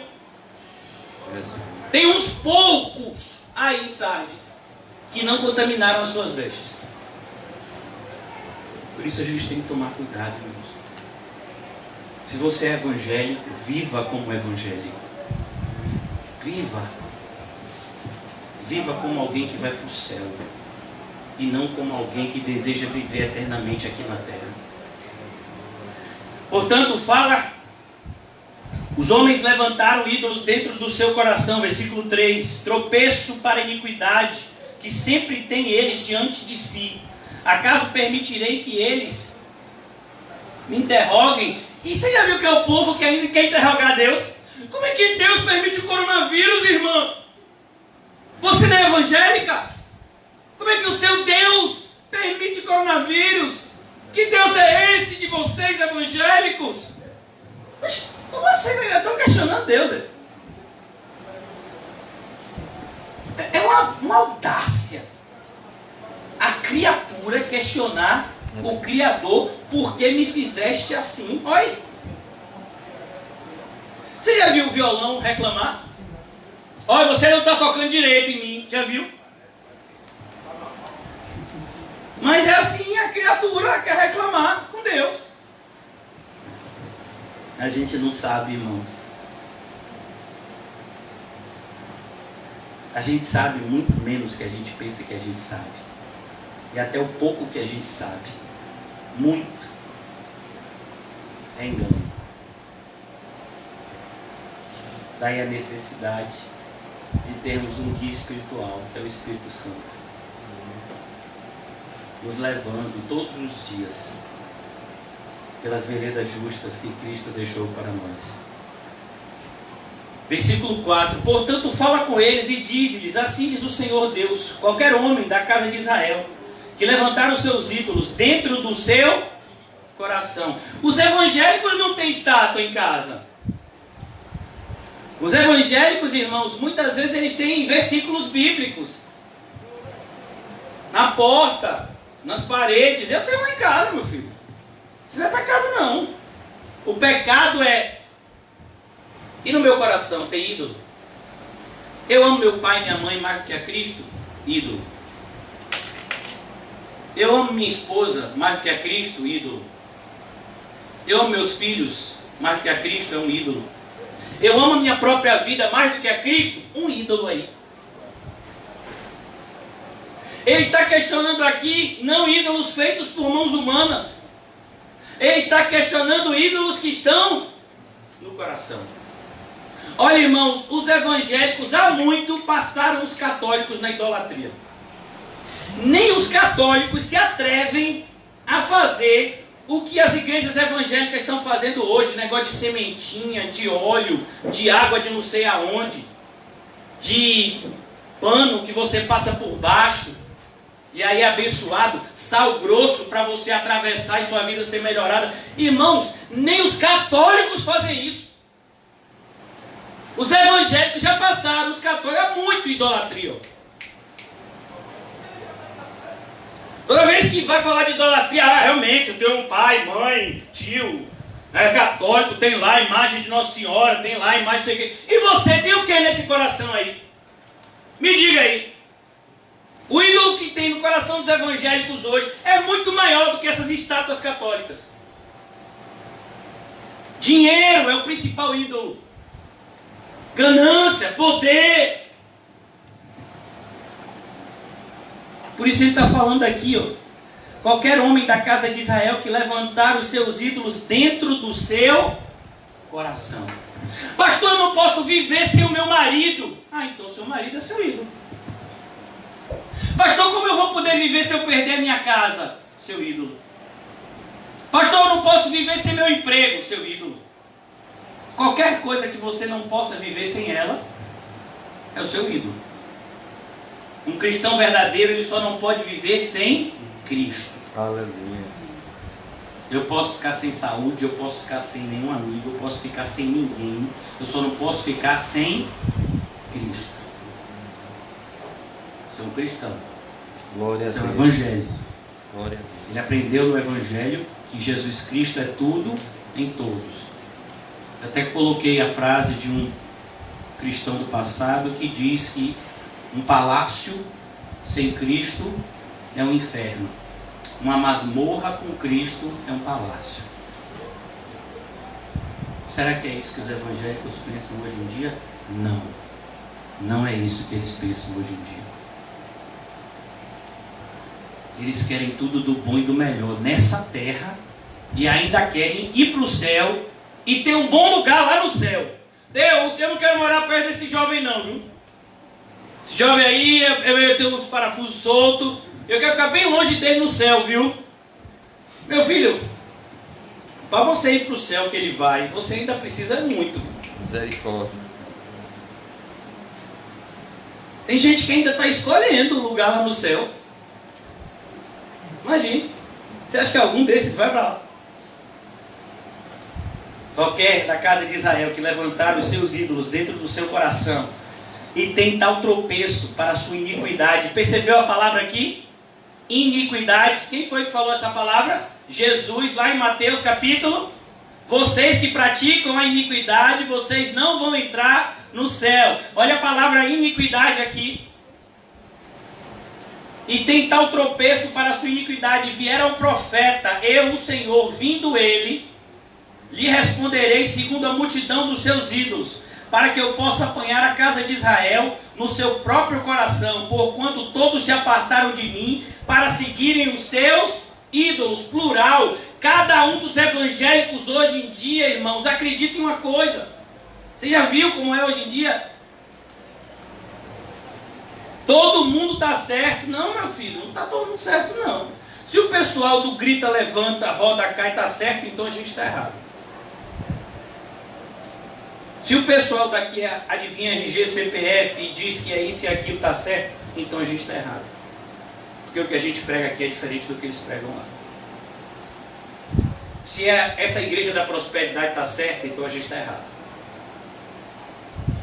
Tem uns poucos aí, Sardes, que não contaminaram as suas vestes. Por isso a gente tem que tomar cuidado, irmãos. Se você é evangélico, viva como evangélico. Viva. Viva como alguém que vai para o céu. E não como alguém que deseja viver eternamente aqui na terra. Portanto, fala: os homens levantaram ídolos dentro do seu coração, versículo 3, tropeço para a iniquidade, que sempre tem eles diante de si. Acaso permitirei que eles me interroguem? E você já viu que é o povo que ainda quer interrogar Deus? Como é que Deus permite o coronavírus, irmã? Você não é evangélica? Como é que o seu Deus permite coronavírus? Que Deus é esse de vocês, evangélicos? Mas vocês ainda estão questionando Deus. É uma audácia a criatura questionar o Criador: por que me fizeste assim? Olha, você já viu o violão reclamar? Olha, você não está tocando direito em mim, já viu? Mas é assim, a criatura quer reclamar com Deus. A gente não sabe, irmãos. A gente sabe muito menos que a gente pensa que a gente sabe. E até o pouco que a gente sabe, muito, é engano. Daí a necessidade de termos um guia espiritual, que é o Espírito Santo, nos levando todos os dias pelas veredas justas que Cristo deixou para nós. Versículo 4: portanto fala com eles e diz-lhes: assim diz o Senhor Deus, qualquer homem da casa de Israel que levantar os seus ídolos dentro do seu coração. Os evangélicos não têm estátua em casa. Os evangélicos, irmãos, muitas vezes eles têm versículos bíblicos na porta, nas paredes. Eu tenho uma em casa, meu filho. Isso não é pecado, não. O pecado é... E no meu coração tem ídolo? Eu amo meu pai e minha mãe mais do que a Cristo? Ídolo. Eu amo minha esposa mais do que a Cristo? Ídolo. Eu amo meus filhos mais do que a Cristo? É um ídolo. Eu amo a minha própria vida mais do que a Cristo? Um ídolo aí. Ele está questionando aqui não ídolos feitos por mãos humanas. Ele está questionando ídolos que estão no coração. Olha, irmãos, os evangélicos há muito passaram os católicos na idolatria. Nem os católicos se atrevem a fazer o que as igrejas evangélicas estão fazendo hoje. Negócio de sementinha, de óleo, de água de não sei aonde, de pano que você passa por baixo. E aí é abençoado, sal grosso para você atravessar e sua vida ser melhorada. Irmãos, nem os católicos fazem isso. Os evangélicos já passaram, os católicos é muito idolatria. Toda vez que vai falar de idolatria, realmente, eu tenho um pai, mãe, tio, católico, tem lá a imagem de Nossa Senhora, tem lá a imagem de sei o quê. E você tem o que nesse coração aí? Me diga aí. O ídolo que tem no coração dos evangélicos hoje é muito maior do que essas estátuas católicas. Dinheiro é o principal ídolo. Ganância, poder. Por isso ele está falando aqui, ó. Qualquer homem da casa de Israel que levantar os seus ídolos dentro do seu coração. Pastor, eu não posso viver sem o meu marido. Então seu marido é seu ídolo. Pastor, como eu vou poder viver se eu perder a minha casa? Seu ídolo. Pastor, eu não posso viver sem meu emprego? Seu ídolo. Qualquer coisa que você não possa viver sem ela, é o seu ídolo. Um cristão verdadeiro, ele só não pode viver sem Cristo. Aleluia. Eu posso ficar sem saúde, eu posso ficar sem nenhum amigo, eu posso ficar sem ninguém. Eu só não posso ficar sem Cristo. Você é um cristão. Glória a Você é Deus. um evangélico. Glória a Deus. Ele aprendeu no Evangelho que Jesus Cristo é tudo em todos. Eu até coloquei a frase de um cristão do passado que diz que um palácio sem Cristo é um inferno. Uma masmorra com Cristo é um palácio. Será que é isso que os evangélicos pensam hoje em dia? Não. Não é isso que eles pensam hoje em dia. Eles querem tudo do bom e do melhor nessa terra e ainda querem ir para o céu e ter um bom lugar lá no céu. Deus, eu não quero morar perto desse jovem não, viu? Esse jovem aí, eu tenho uns parafusos soltos, eu quero ficar bem longe dele no céu, viu? Meu filho, para você ir para o céu que ele vai, você ainda precisa muito. Misericórdia. Tem gente que ainda está escolhendo o lugar lá no céu. Imagine, você acha que algum desses vai para lá? Qualquer da casa de Israel que levantar os seus ídolos dentro do seu coração e tem tal tropeço para a sua iniquidade. Percebeu a palavra aqui? Iniquidade. Quem foi que falou essa palavra? Jesus, lá em Mateus capítulo. Vocês que praticam a iniquidade, vocês não vão entrar no céu. Olha a palavra iniquidade aqui. E tem tal tropeço para a sua iniquidade. Vier ao profeta, eu, o Senhor, vindo ele, lhe responderei segundo a multidão dos seus ídolos, para que eu possa apanhar a casa de Israel no seu próprio coração, porquanto todos se apartaram de mim para seguirem os seus ídolos, plural. Cada um dos evangélicos hoje em dia, irmãos, acredita em uma coisa. Você já viu como é hoje em dia? Todo mundo está certo. Não, meu filho, não está todo mundo certo, não. Se o pessoal do grita, levanta, roda, cai, está certo, então a gente está errado. Se o pessoal daqui adivinha RG, CPF e diz que é isso e aquilo está certo, então a gente está errado. Porque o que a gente prega aqui é diferente do que eles pregam lá. Se essa igreja da prosperidade está certa, então a gente está errado.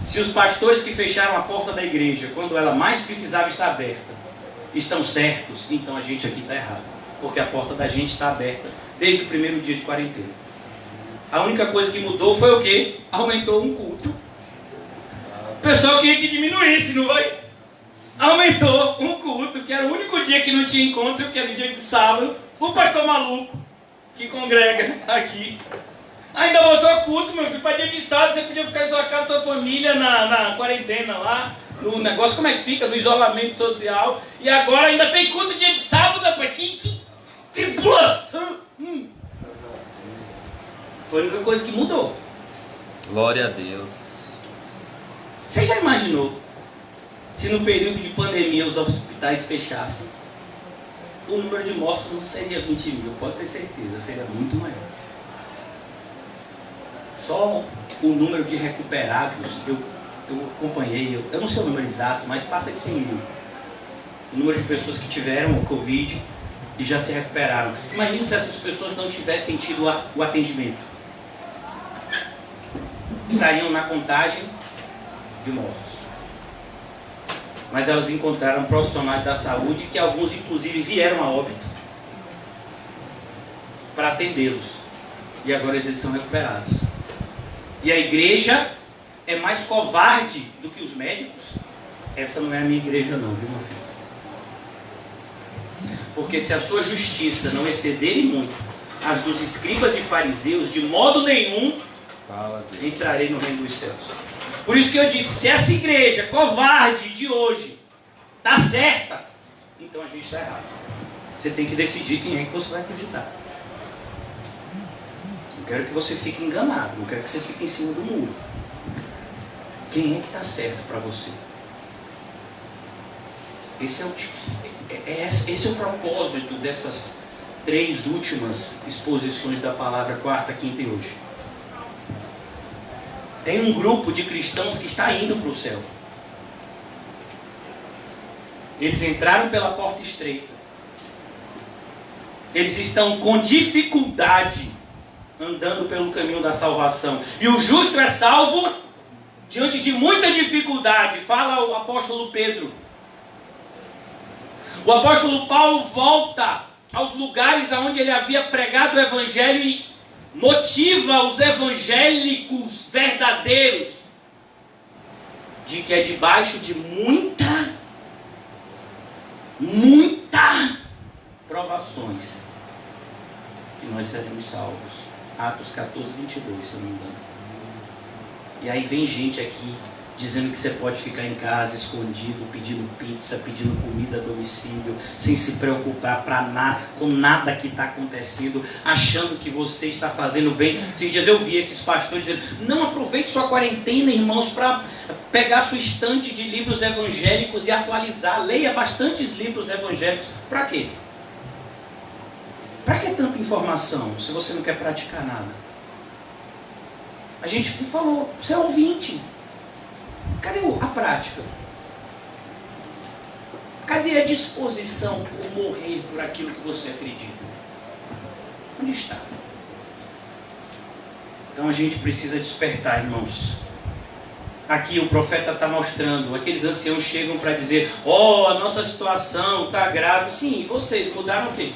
Se os pastores que fecharam a porta da igreja, quando ela mais precisava estar aberta, estão certos, então a gente aqui está errado. Porque a porta da gente está aberta desde o primeiro dia de quarentena. A única coisa que mudou foi o quê? Aumentou um culto. O pessoal queria que diminuísse, não foi? Aumentou um culto, que era o único dia que não tinha encontro, que era o dia de sábado. O pastor maluco, que congrega aqui, Ainda voltou culto, meu filho, para dia de sábado, você podia ficar em sua casa, sua família, na quarentena lá, no negócio, como é que fica? No isolamento social. E agora ainda tem culto dia de sábado, rapaz, que tribulação! Foi a única coisa que mudou. Glória a Deus. Você já imaginou se no período de pandemia os hospitais fechassem? O número de mortos não seria 20 mil, pode ter certeza, seria muito maior. Só o número de recuperados, eu acompanhei, eu não sei o número exato, mas passa de 100 mil. O número de pessoas que tiveram o Covid e já se recuperaram. Imagine se essas pessoas não tivessem tido o atendimento. Estariam na contagem de mortos. Mas elas encontraram profissionais da saúde que alguns inclusive vieram a óbito para atendê-los. E agora eles são recuperados. E a igreja é mais covarde do que os médicos? Essa não é a minha igreja não, viu, meu filho? Porque se a sua justiça não exceder muito as dos escribas e fariseus, de modo nenhum entrarei no reino dos céus. Por isso que eu disse, se essa igreja covarde de hoje está certa, então a gente está errado. Você tem que decidir quem é que você vai acreditar. Não quero que você fique enganado, não quero que você fique em cima do muro. Quem é que está certo para você? Esse é o propósito dessas 3 últimas exposições da palavra, quarta, quinta e hoje. Tem um grupo de cristãos que está indo para o céu. Eles entraram pela porta estreita. Eles estão com dificuldade andando pelo caminho da salvação. E o justo é salvo diante de muita dificuldade. Fala o apóstolo Pedro. O apóstolo Paulo volta aos lugares onde ele havia pregado o evangelho e motiva os evangélicos verdadeiros de que é debaixo de muita provações que nós seremos salvos. Atos 14, 22, se eu não me engano. E aí vem gente aqui dizendo que você pode ficar em casa escondido, pedindo pizza, pedindo comida a domicílio, sem se preocupar com nada que está acontecendo, achando que você está fazendo bem. Esses dias eu vi esses pastores dizendo, não aproveite sua quarentena, irmãos, para pegar sua estante de livros evangélicos e atualizar. Leia bastantes livros evangélicos. Para quê? Para que tanta informação, se você não quer praticar nada? A gente falou, você é ouvinte. Cadê a prática? Cadê a disposição por morrer por aquilo que você acredita? Onde está? Então a gente precisa despertar, irmãos. Aqui o profeta está mostrando, aqueles anciãos chegam para dizer, a nossa situação está grave. Sim, vocês mudaram o quê?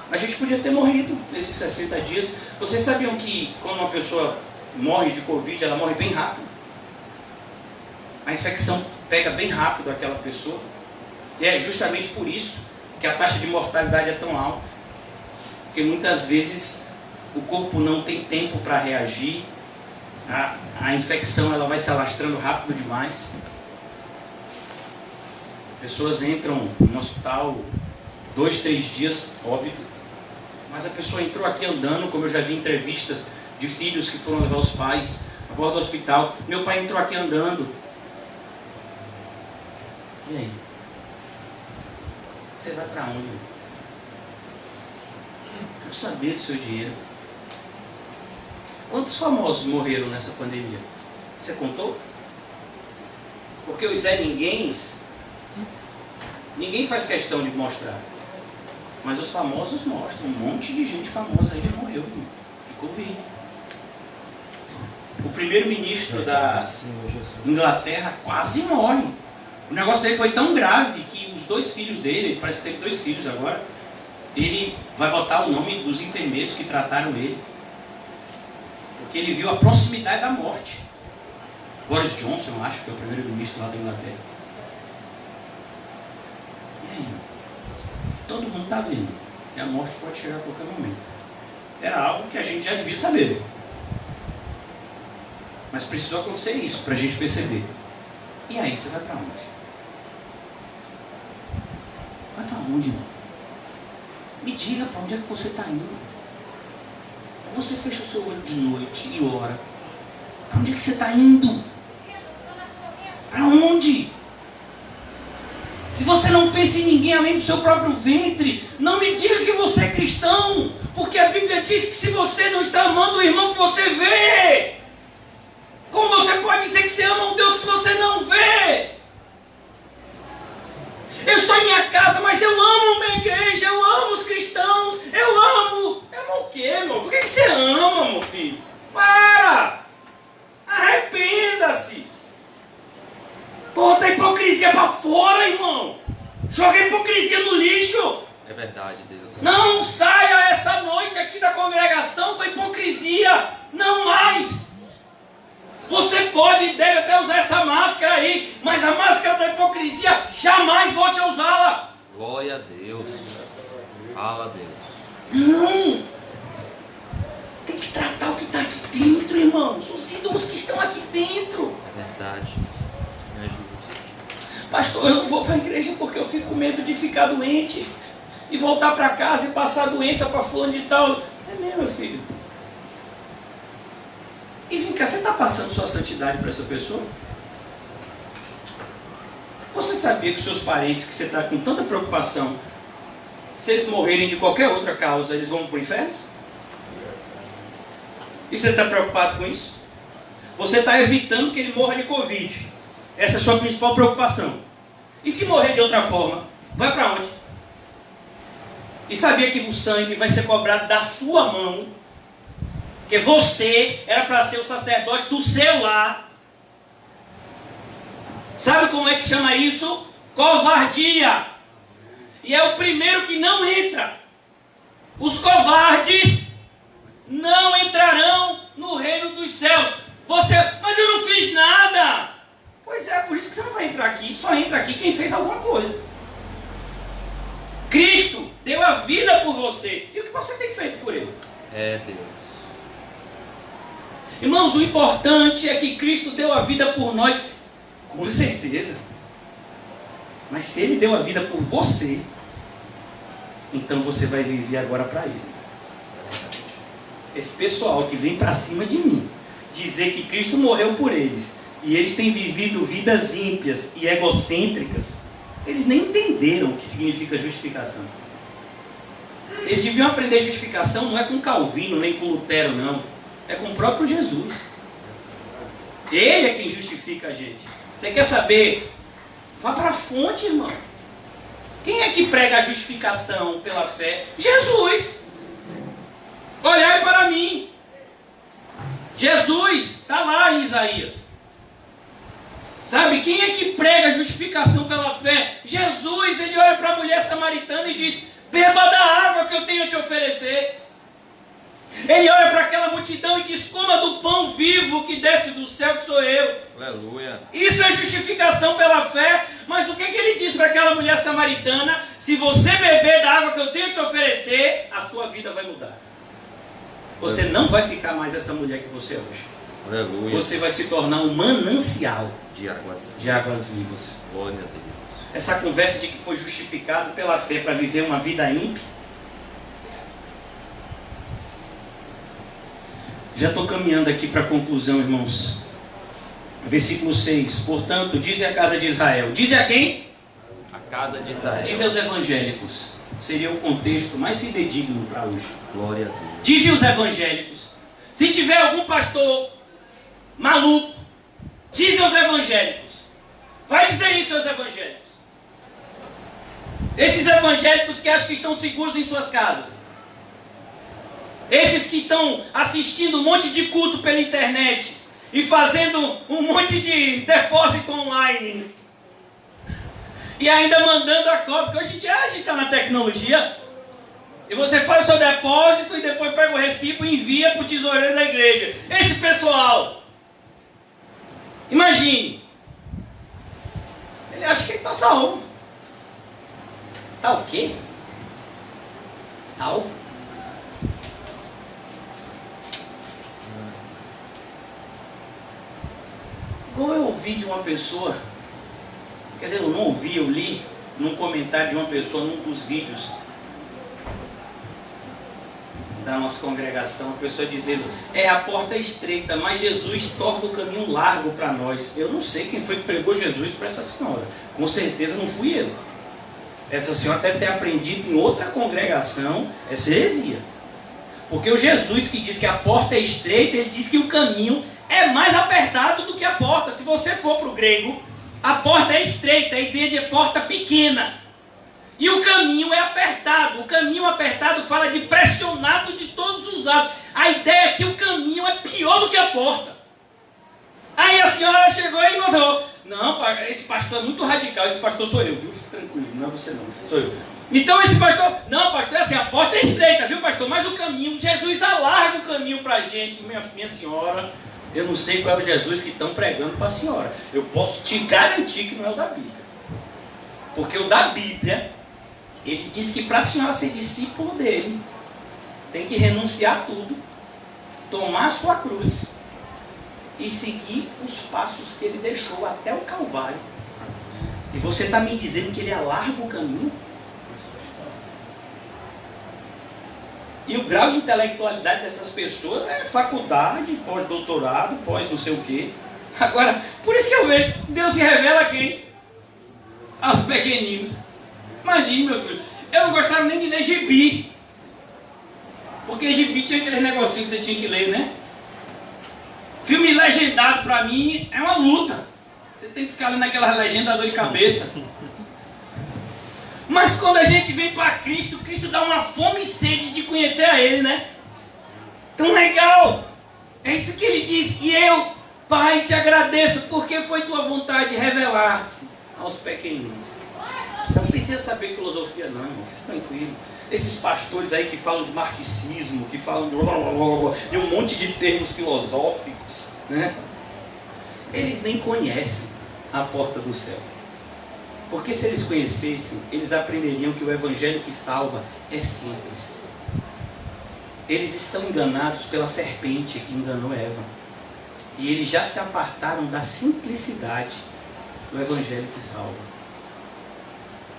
A gente podia ter morrido nesses 60 dias. Vocês sabiam que quando uma pessoa morre de Covid, ela morre bem rápido? A infecção pega bem rápido aquela pessoa. E é justamente por isso que a taxa de mortalidade é tão alta. Porque muitas vezes o corpo não tem tempo para reagir. A infecção ela vai se alastrando rápido demais. Pessoas entram no hospital 2, 3 dias, óbito. Mas a pessoa entrou aqui andando, como eu já vi em entrevistas de filhos que foram levar os pais a bordo do hospital. Meu pai entrou aqui andando. E aí? Você vai para onde? Quero saber do seu dinheiro. Quantos famosos morreram nessa pandemia? Você contou? Porque os Zé Ninguéms, ninguém faz questão de mostrar. Mas os famosos mostram. Um monte de gente famosa aí morreu de Covid. O primeiro-ministro da Inglaterra quase morre. O negócio dele foi tão grave que os 2 filhos dele, parece que teve 2 filhos agora, ele vai botar o nome dos enfermeiros que trataram ele. Porque ele viu a proximidade da morte. Boris Johnson, eu acho que é o primeiro-ministro lá da Inglaterra. E aí? Todo mundo está vendo. que a morte pode chegar a qualquer momento. Era algo que a gente já devia saber. Mas precisou acontecer isso para a gente perceber. E aí, você vai para onde? Vai para onde, irmão? Me diga para onde é que você está indo. Você fecha o seu olho de noite e ora. Para onde é que você está indo? Para onde? Se você não pensa em ninguém além do seu próprio ventre, não me diga que você é cristão, porque a Bíblia diz que se você não está amando o irmão que você vê, como você pode dizer que você ama um Deus que você não vê? Eu estou em minha casa, mas eu amo minha igreja, eu amo os cristãos, eu amo. Ama o quê, meu? Por que você ama, meu filho? Para! Arrependa-se! Bota a hipocrisia para fora, irmão! Joga a hipocrisia no lixo! É verdade, Deus. Não saia essa noite aqui da congregação com a hipocrisia! Não mais! Você pode e deve até usar essa máscara aí, mas a máscara da hipocrisia jamais volte a usá-la! Glória a Deus. Fala a Deus. Não! Tem que tratar o que está aqui dentro, irmãos. Os ídolos que estão aqui dentro. É verdade. Me ajude. Pastor, eu não vou para a igreja porque eu fico com medo de ficar doente e voltar para casa e passar doença para fulano de tal. É mesmo, meu filho. E vem cá, você está passando sua santidade para essa pessoa? Você sabia que seus parentes, que você está com tanta preocupação, se eles morrerem de qualquer outra causa, eles vão para o inferno? E você está preocupado com isso? Você está evitando que ele morra de Covid. Essa é a sua principal preocupação. E se morrer de outra forma, vai para onde? E sabia que o sangue vai ser cobrado da sua mão? Porque você era para ser o sacerdote do seu lar. Sabe como é que chama isso? Covardia. E é o primeiro que não entra. Os covardes não entrarão no reino dos céus. Mas eu não fiz nada. Pois é, por isso que você não vai entrar aqui. Só entra aqui quem fez alguma coisa. Cristo deu a vida por você. E o que você tem feito por ele? É Deus. Irmãos, o importante é que Cristo deu a vida por nós. Com certeza. Mas se ele deu a vida por você, então você vai viver agora para ele. Esse pessoal que vem para cima de mim, dizer que Cristo morreu por eles, e eles têm vivido vidas ímpias e egocêntricas, eles nem entenderam o que significa justificação. Eles deviam aprender justificação não é com Calvino, nem com Lutero, não. É com o próprio Jesus. Ele é quem justifica a gente. Você quer saber? Vá para a fonte, irmão. Quem é que prega a justificação pela fé? Jesus. Olhai para mim. Jesus, está lá em Isaías. Sabe, quem é que prega a justificação pela fé? Jesus, ele olha para a mulher samaritana e diz: beba da água que eu tenho a te oferecer. Ele olha para aquela multidão e diz: coma do pão vivo que desce do céu, que sou eu. Aleluia. Isso é justificação pela fé. Mas o que ele diz para aquela mulher samaritana? Se você beber da água que eu tenho a te oferecer, a sua vida vai mudar. Você não vai ficar mais essa mulher que você é hoje. Aleluia. Você vai se tornar um manancial de águas vivas. Glória a Deus. Essa conversa de que foi justificado pela fé para viver uma vida ímpia. Já estou caminhando aqui para a conclusão, irmãos. Versículo 6. Portanto, dize a casa de Israel. Dize a quem? A casa de Israel. Dize aos evangélicos. Seria o contexto mais fidedigno para hoje. Glória a Deus. Dize aos evangélicos. Se tiver algum pastor maluco, dize aos evangélicos. Vai dizer isso aos evangélicos. Esses evangélicos que acham que estão seguros em suas casas. Esses que estão assistindo um monte de culto pela internet e fazendo um monte de depósito online. E ainda mandando a cópia, porque hoje em dia a gente está na tecnologia. E você faz o seu depósito e depois pega o recibo e envia para o tesoureiro da igreja. Esse pessoal, imagine, ele acha que ele está salvo. Tá o quê? salvo. Igual eu ouvi de uma pessoa, quer dizer, eu não ouvi, eu li num comentário de uma pessoa num dos vídeos da nossa congregação, a pessoa dizendo, a porta é estreita, mas Jesus torna o caminho largo para nós. Eu não sei quem foi que pregou Jesus para essa senhora, com certeza não fui eu. Essa senhora deve ter aprendido em outra congregação essa heresia, porque o Jesus que diz que a porta é estreita, ele diz que o caminho é mais apertado do que a porta. Se você for para o grego, a porta é estreita, a ideia de porta pequena. E o caminho é apertado. O caminho apertado fala de pressionado de todos os lados. A ideia é que o caminho é pior do que a porta. Aí a senhora chegou e falou, não, esse pastor é muito radical. Esse pastor sou eu, viu? Fique tranquilo, não é você não, sou eu. Então esse pastor, não pastor, é assim, a porta é estreita, viu pastor? Mas o caminho, Jesus alarga o caminho para a gente. Minha senhora, eu não sei qual é o Jesus que estão pregando para a senhora. Eu posso te garantir que não é o da Bíblia. Porque o da Bíblia, ele diz que para a senhora ser discípulo dele, tem que renunciar a tudo, tomar a sua cruz e seguir os passos que ele deixou até o Calvário. E você está me dizendo que ele alarga o caminho? E o grau de intelectualidade dessas pessoas é faculdade, pós-doutorado, pós não sei o quê. Agora, por isso que eu vejo, Deus se revela a quem? Aos pequeninos. Imagine, meu filho, eu não gostava nem de ler gibi. Porque gibi tinha aqueles negocinhos que você tinha que ler, né? Filme legendado pra mim é uma luta. Você tem que ficar lendo aquelas legendas, dor de cabeça. Mas quando a gente vem para Cristo, Cristo dá uma fome e sede de conhecer a Ele, né? Tão legal! É isso que Ele diz. E eu, Pai, te agradeço, porque foi tua vontade revelar-se aos pequeninos. Você não precisa saber filosofia não, irmão. Fique tranquilo. Esses pastores aí que falam de marxismo, que falam de um monte de termos filosóficos, né? Eles nem conhecem a porta do céu. Porque se eles conhecessem, eles aprenderiam que o evangelho que salva é simples. Eles estão enganados pela serpente que enganou Eva. E eles já se apartaram da simplicidade do evangelho que salva.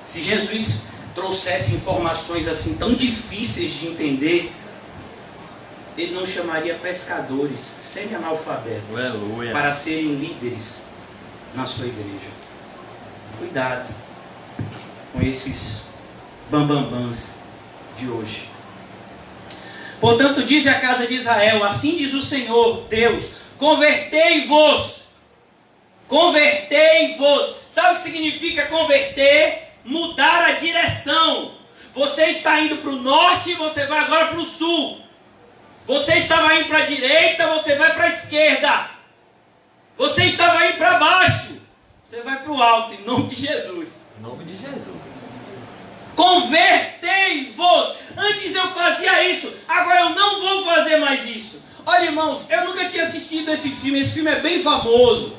Se Jesus trouxesse informações assim tão difíceis de entender, ele não chamaria pescadores semi-analfabetos para serem líderes na sua igreja. Cuidado com esses bambambãs de hoje. Portanto, diz a casa de Israel, assim diz o Senhor, Deus, convertei-vos. Convertei-vos. Sabe o que significa converter? Mudar a direção. Você está indo para o norte, você vai agora para o sul. Você estava indo para a direita, você vai para a esquerda. Você estava indo para baixo, você vai para o alto, em nome de Jesus. Em nome de Jesus. Convertei-vos. Antes eu fazia isso, agora eu não vou fazer mais isso. Olha, irmãos, eu nunca tinha assistido esse filme. Esse filme é bem famoso.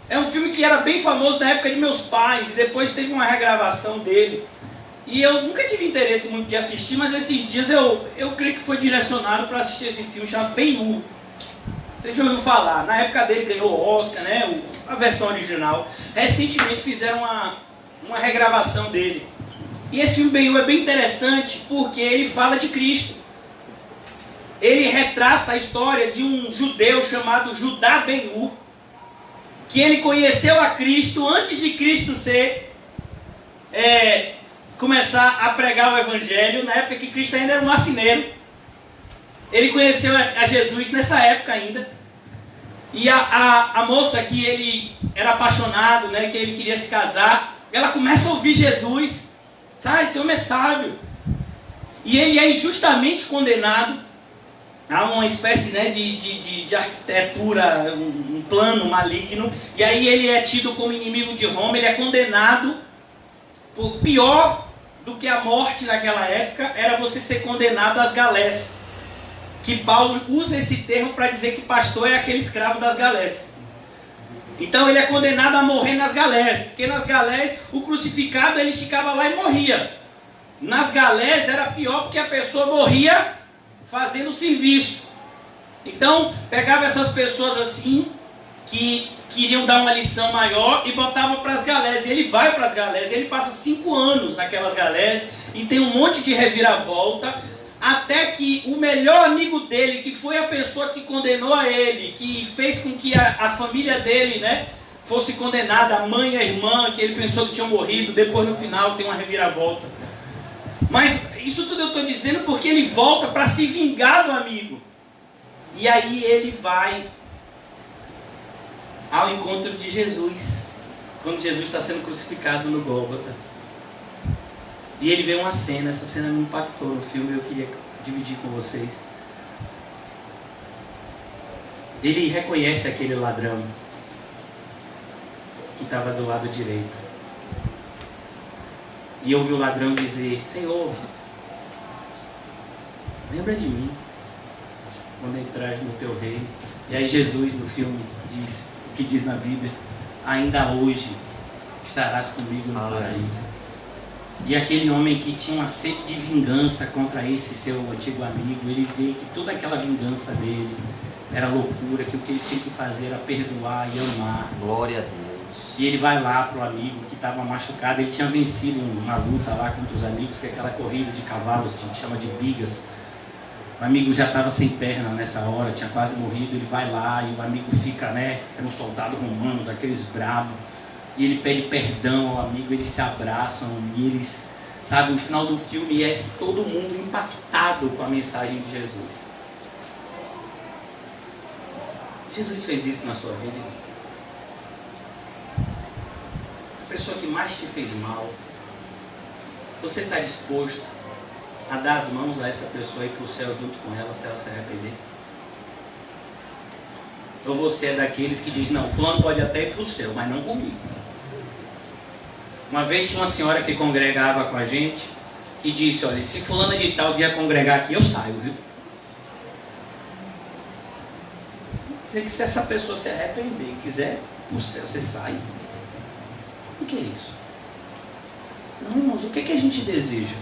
É um filme que era bem famoso na época de meus pais, e depois teve uma regravação dele. E eu nunca tive interesse muito de assistir, mas esses dias eu creio que foi direcionado para assistir esse filme chamado Ben-Hur. Você já ouviu falar? Na época dele ganhou o Oscar, né? A versão original. Recentemente fizeram uma regravação dele. E esse filme Ben-Hur é bem interessante porque ele fala de Cristo. Ele retrata a história de um judeu chamado Judá Ben-Hur, que ele conheceu a Cristo antes de Cristo começar a pregar o Evangelho, na época que Cristo ainda era um marceneiro. Ele conheceu a Jesus nessa época ainda. E a moça que ele era apaixonado, né, que ele queria se casar, ela começa a ouvir Jesus. Sabe, esse homem é sábio. E ele é injustamente condenado a uma espécie, né, de arquitetura, um plano maligno. E aí ele é tido como inimigo de Roma. Ele é condenado por pior do que a morte naquela época, era você ser condenado às galés. Que Paulo usa esse termo para dizer que pastor é aquele escravo das galés. Então ele é condenado a morrer nas galés, porque nas galés o crucificado ele ficava lá e morria. Nas galés era pior porque a pessoa morria fazendo serviço. Então, pegava essas pessoas assim, que queriam dar uma lição maior e botava para as galés. E ele vai para as galés, ele passa 5 anos naquelas galés e tem um monte de reviravolta, até que o melhor amigo dele, que foi a pessoa que condenou a ele, que fez com que a família dele, né, fosse condenada, a mãe e a irmã, que ele pensou que tinham morrido, depois no final tem uma reviravolta. Mas isso tudo eu estou dizendo porque ele volta para se vingar do amigo. E aí ele vai ao encontro de Jesus, quando Jesus está sendo crucificado no Gólgota. E ele vê uma cena, essa cena me impactou no filme, eu queria dividir com vocês. Ele reconhece aquele ladrão que estava do lado direito. E ouve o ladrão dizer: Senhor, lembra de mim quando entrares no teu reino. E aí Jesus no filme diz o que diz na Bíblia: ainda hoje estarás comigo no paraíso. E aquele homem que tinha uma sede de vingança contra esse seu antigo amigo, ele vê que toda aquela vingança dele era loucura, que o que ele tinha que fazer era perdoar e amar. Glória a Deus. E ele vai lá para o amigo que estava machucado. Ele tinha vencido uma luta lá contra os amigos, que é aquela corrida de cavalos, que a gente chama de bigas. O amigo já estava sem perna nessa hora, tinha quase morrido. Ele vai lá e o amigo fica, né, é um soldado romano, daqueles brabos. E ele pede perdão ao amigo, eles se abraçam e eles, sabe, no final do filme é todo mundo impactado com a mensagem de Jesus. Jesus fez isso na sua vida? A pessoa que mais te fez mal, você está disposto a dar as mãos a essa pessoa e ir para o céu junto com ela, se ela se arrepender? Ou você é daqueles que diz: não, fulano pode até ir para o céu, mas não comigo. Uma vez tinha uma senhora que congregava com a gente, que disse: olha, se fulano de tal vier congregar aqui, eu saio, viu? Quer dizer que se essa pessoa se arrepender e quiser ir para o céu, você sai. O que é isso? Não, irmãos, o que a gente deseja?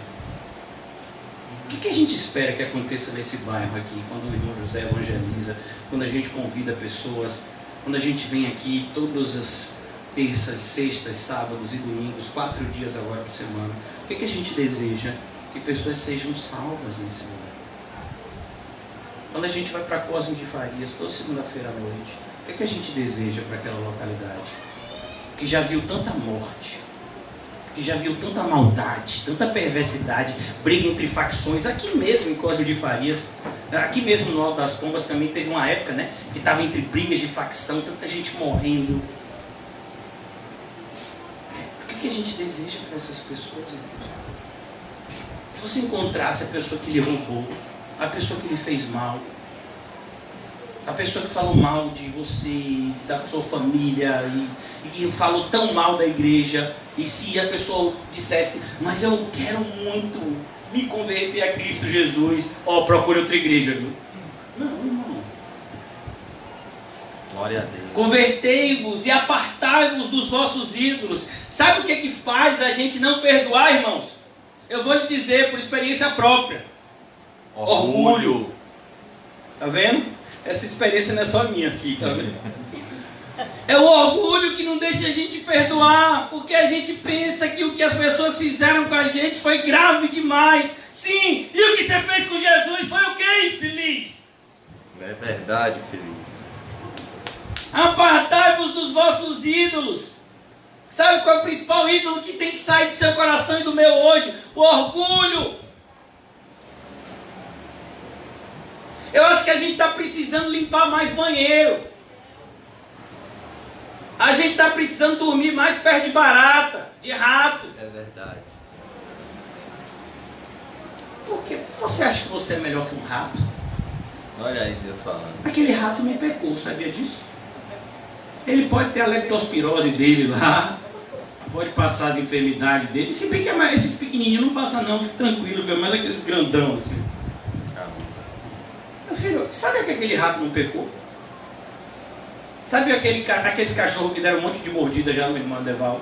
O que a gente espera que aconteça nesse bairro aqui, quando o irmão José evangeliza, quando a gente convida pessoas, quando a gente vem aqui todas as terças, sextas, sábados e domingos, 4 dias agora por semana? O que a gente deseja? Que pessoas sejam salvas nesse lugar. Quando a gente vai para Cosme de Farias, toda segunda-feira à noite, o que a gente deseja para aquela localidade? Que já viu tanta morte, que já viu tanta maldade, tanta perversidade, briga entre facções, aqui mesmo em Cosme de Farias, aqui mesmo no Alto das Pombas também teve uma época, né, que estava entre brigas de facção, tanta gente morrendo. O que a gente deseja para essas pessoas, irmãos? Se você encontrasse a pessoa que lhe roubou, a pessoa que lhe fez mal, a pessoa que falou mal de você, da sua família, e que falou tão mal da igreja, e se a pessoa dissesse: mas eu quero muito me converter a Cristo Jesus, procure outra igreja, viu? Não, irmão. Glória a Deus. Convertei-vos e apartai-vos dos vossos ídolos. Sabe o que faz a gente não perdoar, irmãos? Eu vou lhe dizer por experiência própria: orgulho. Tá vendo? Essa experiência não é só minha aqui, tá vendo? É o orgulho que não deixa a gente perdoar, porque a gente pensa que o que as pessoas fizeram com a gente foi grave demais. Sim, e o que você fez com Jesus foi o quê, infeliz? É verdade, feliz. Apartai-vos dos vossos ídolos. Sabe qual é o principal ídolo que tem que sair do seu coração e do meu hoje? O orgulho. Eu acho que a gente está precisando limpar mais banheiro. A gente está precisando dormir mais perto de barata, de rato. É verdade. Por quê? Você acha que você é melhor que um rato? Olha aí Deus falando. Aquele rato me pecou, sabia disso? Ele pode ter a leptospirose dele lá, pode passar as enfermidades dele. Se bem que esses pequenininhos não passam não, fica tranquilo, viu? Mas aqueles grandão assim. Meu filho, sabe que aquele rato não pecou? Sabe aqueles cachorros que deram um monte de mordida já no irmão Deval?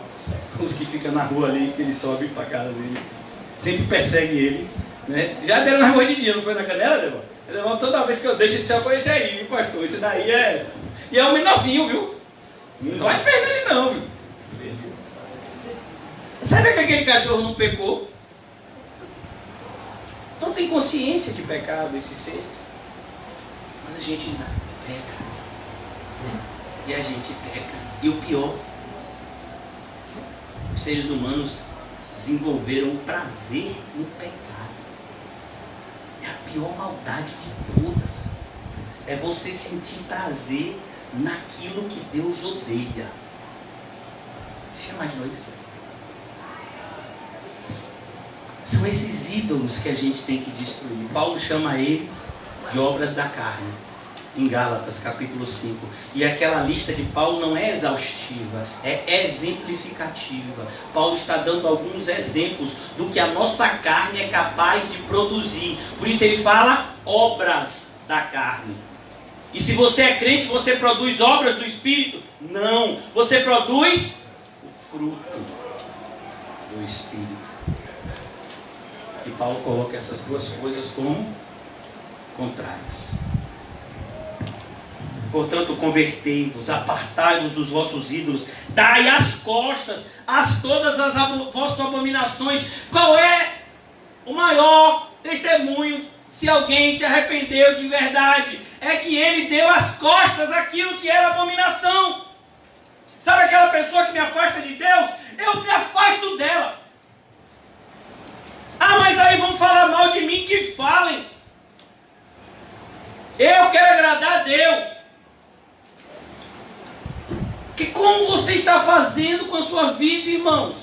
Os que ficam na rua ali, que ele sobe para casa dele. sempre persegue ele, né? Já deram uma mordidinha, não foi na canela, Deval? Toda vez que eu deixo de céu foi esse aí, viu, pastor? Esse daí é... E é o menorzinho, viu? Não vai perder ele não, viu? Sabe que aquele cachorro não pecou? Não tem consciência de pecado esses seres. Mas a gente ainda peca. E a gente peca. E o pior, os seres humanos desenvolveram o prazer no pecado. É a pior maldade de todas. É você sentir prazer naquilo que Deus odeia. Você já imaginou isso? São esses ídolos que a gente tem que destruir. Paulo chama ele de obras da carne, em Gálatas capítulo 5. E aquela lista de Paulo não é exaustiva, é exemplificativa. Paulo está dando alguns exemplos do que a nossa carne é capaz de produzir. Por isso ele fala obras da carne. E se você é crente, você produz obras do Espírito? Não, você produz o fruto do Espírito. E Paulo coloca essas duas coisas como contrárias. Portanto, convertei-vos, apartai-vos dos vossos ídolos, dai as costas a todas as vossas abominações. Qual é o maior testemunho, se alguém se arrependeu de verdade? É que ele deu as costas àquilo que era abominação. Sabe aquela pessoa que me afasta de Deus? Eu me afasto dela. Ah, mas aí vão falar mal de mim, que falem. Eu quero agradar a Deus. Porque como você está fazendo com a sua vida, irmãos?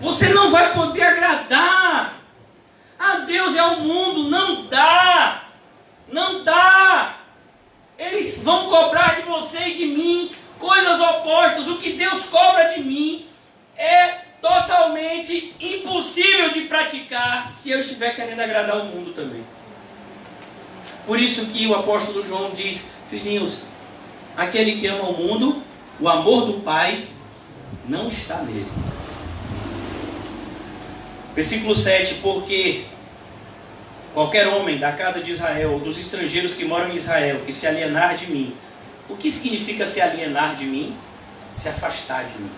Você não vai poder agradar a Deus e ao mundo. Não dá. Não dá. Eles vão cobrar de você e de mim coisas opostas. O que Deus cobra de mim é totalmente impossível de praticar se eu estiver querendo agradar o mundo também. Por isso que o apóstolo João diz: filhinhos, aquele que ama o mundo, o amor do Pai não está nele. Versículo 7, porque qualquer homem da casa de Israel, ou dos estrangeiros que moram em Israel, que se alienar de mim. O que significa se alienar de mim? Se afastar de mim.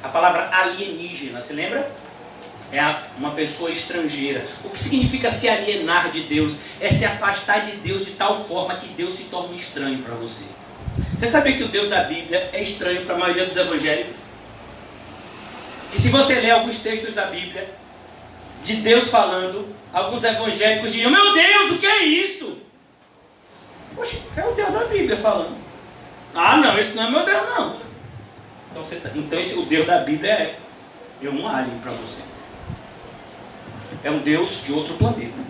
A palavra alienígena, se lembra? É uma pessoa estrangeira. O que significa se alienar de Deus? É se afastar de Deus de tal forma que Deus se torna estranho para você. Você sabia que o Deus da Bíblia é estranho para a maioria dos evangélicos? Que se você ler alguns textos da Bíblia, de Deus falando, alguns evangélicos diriam: meu Deus, o que é isso? Poxa, é o Deus da Bíblia falando. Ah não, esse não é meu Deus não. Então o Deus da Bíblia é um alien para você. É um Deus de outro planeta.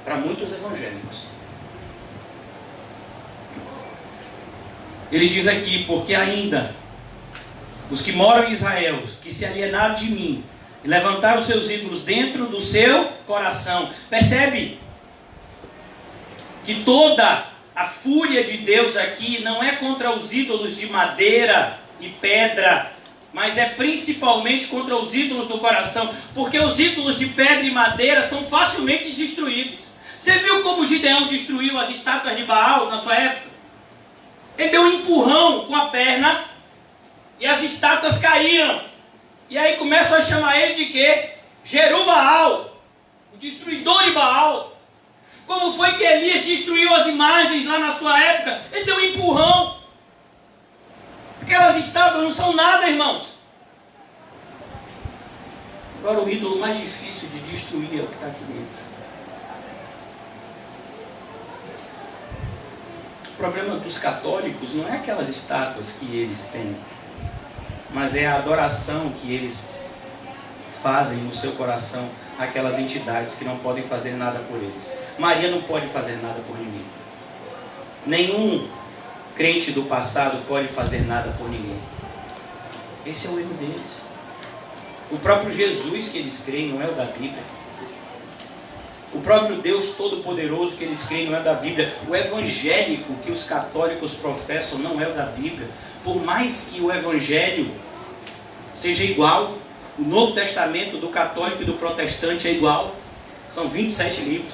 Para muitos evangélicos. Ele diz aqui: porque ainda os que moram em Israel, que se alienaram de mim, e levantaram seus ídolos dentro do seu coração. Percebe que toda a fúria de Deus aqui não é contra os ídolos de madeira e pedra, mas é principalmente contra os ídolos do coração, porque os ídolos de pedra e madeira são facilmente destruídos. Você viu como Gideão destruiu as estátuas de Baal na sua época? Ele deu um empurrão com a perna e as estátuas caíram. E aí começam a chamar ele de quê? Jerubaal, o destruidor de Baal. Como foi que Elias destruiu as imagens lá na sua época? Ele deu um empurrão. Aquelas estátuas não são nada, irmãos. Agora o ídolo mais difícil de destruir é o que está aqui dentro. O problema dos católicos não é aquelas estátuas que eles têm, mas é a adoração que eles fazem no seu coração àquelas entidades que não podem fazer nada por eles. Maria não pode fazer nada por ninguém. Nenhum crente do passado pode fazer nada por ninguém. Esse é o erro deles. O próprio Jesus que eles creem não é o da Bíblia. O próprio Deus Todo-Poderoso que eles creem não é da Bíblia. O evangélico que os católicos professam não é o da Bíblia. Por mais que o evangelho seja igual, O Novo Testamento do católico e do protestante é igual. São 27 livros.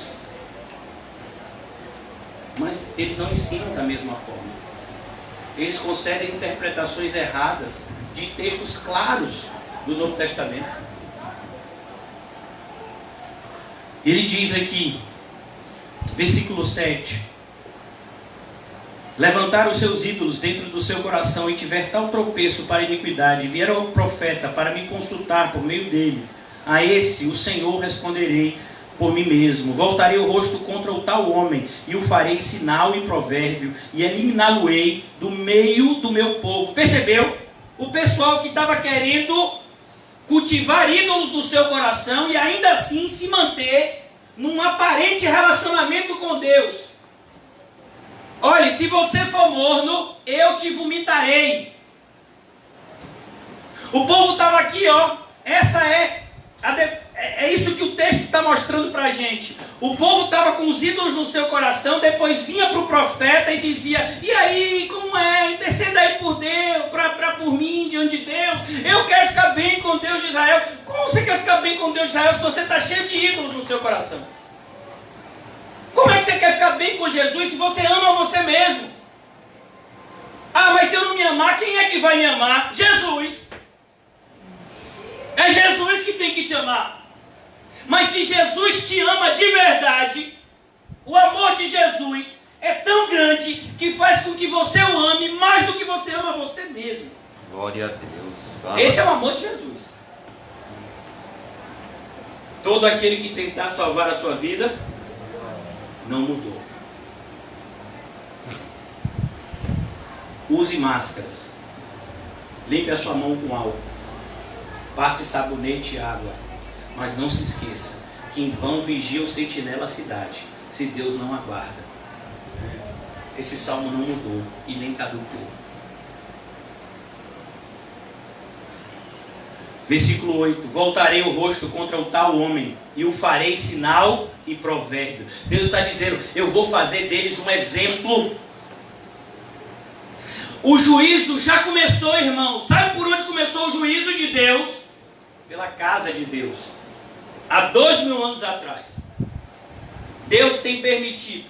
Mas eles não ensinam da mesma forma. Eles concedem interpretações erradas de textos claros do Novo Testamento. Ele diz aqui, versículo 7: levantar os seus ídolos dentro do seu coração e tiver tal tropeço para a iniquidade, e vier ao profeta para me consultar por meio dele, a esse o Senhor responderei por mim mesmo. Voltarei o rosto contra o tal homem, e o farei sinal e provérbio, e eliminá-lo-ei do meio do meu povo. Percebeu? O pessoal que estava querendo cultivar ídolos no seu coração e ainda assim se manter num aparente relacionamento com Deus. Olhe, se você for morno, eu te vomitarei. O povo estava aqui, ó. Essa é isso que o texto está mostrando para a gente. O povo estava com os ídolos no seu coração, depois vinha para o profeta e dizia: e aí, como é? Interceda aí por Deus, por mim, diante de Deus. Eu quero ficar bem com Deus de Israel. Como você quer ficar bem com Deus de Israel se você está cheio de ídolos no seu coração? Como é que você quer ficar bem com Jesus se você ama você mesmo? Ah, mas se eu não me amar, quem é que vai me amar? Jesus. É Jesus que tem que te amar. Mas se Jesus te ama de verdade, o amor de Jesus é tão grande que faz com que você o ame mais do que você ama você mesmo. Glória a Deus. Esse é o amor de Jesus. Todo aquele que tentar salvar a sua vida não mudou. Use máscaras. Limpe a sua mão com álcool. Passe sabonete e água. Mas não se esqueça que em vão vigia o sentinela a cidade, se Deus não aguarda. Esse salmo não mudou e nem caducou. Versículo 8: voltarei o rosto contra o tal homem e o farei sinal e provérbio. Deus está dizendo: eu vou fazer deles um exemplo. O juízo já começou, irmão. Sabe por onde começou o juízo de Deus? Pela casa de Deus. Há 2000 anos atrás. Deus tem permitido,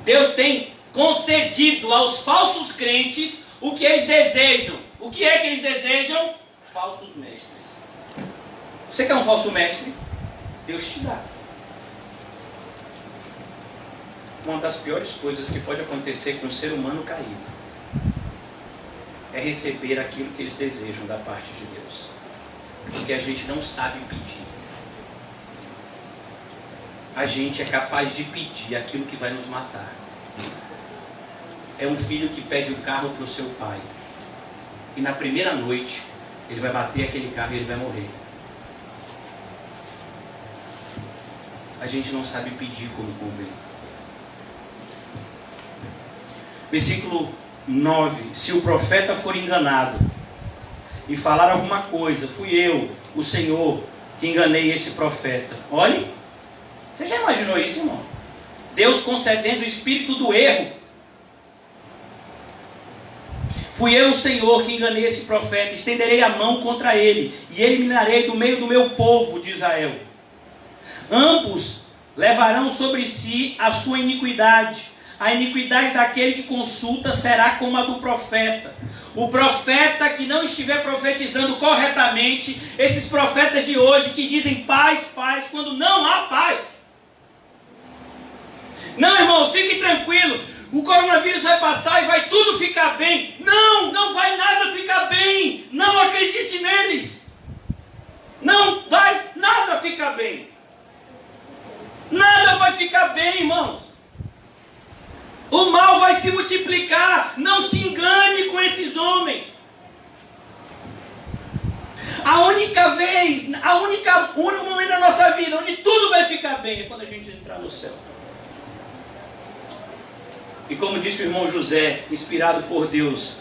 Deus tem concedido aos falsos crentes o que eles desejam. O que é que eles desejam? Falsos mestres. Você quer um falso mestre? Deus te dá. Uma das piores coisas que pode acontecer com um ser humano caído é receber aquilo que eles desejam da parte de Deus. Porque a gente não sabe pedir. A gente é capaz de pedir aquilo que vai nos matar. É um filho que pede o carro para o seu pai. E na primeira noite, ele vai bater aquele carro e ele vai morrer. A gente não sabe pedir como convém. Versículo 9. Se o profeta for enganado e falar alguma coisa, fui eu, o Senhor, que enganei esse profeta. Olhe, você já imaginou isso, irmão? Deus concedendo o espírito do erro. Fui eu, o Senhor, que enganei esse profeta. Estenderei a mão contra ele e eliminarei do meio do meu povo de Israel. Ambos levarão sobre si a sua iniquidade. A iniquidade daquele que consulta será como a do profeta. O profeta que não estiver profetizando corretamente, esses profetas de hoje que dizem paz, paz, quando não há paz. Não, irmãos, fiquem tranquilos. O coronavírus vai passar e vai tudo ficar bem. Não, não vai nada ficar bem. Não acredite neles. Não vai nada ficar bem. Nada vai ficar bem, irmãos. O mal vai se multiplicar. Não se engane com esses homens. A única vez, o único momento da nossa vida onde tudo vai ficar bem é quando a gente entrar no céu. E como disse o irmão José, inspirado por Deus,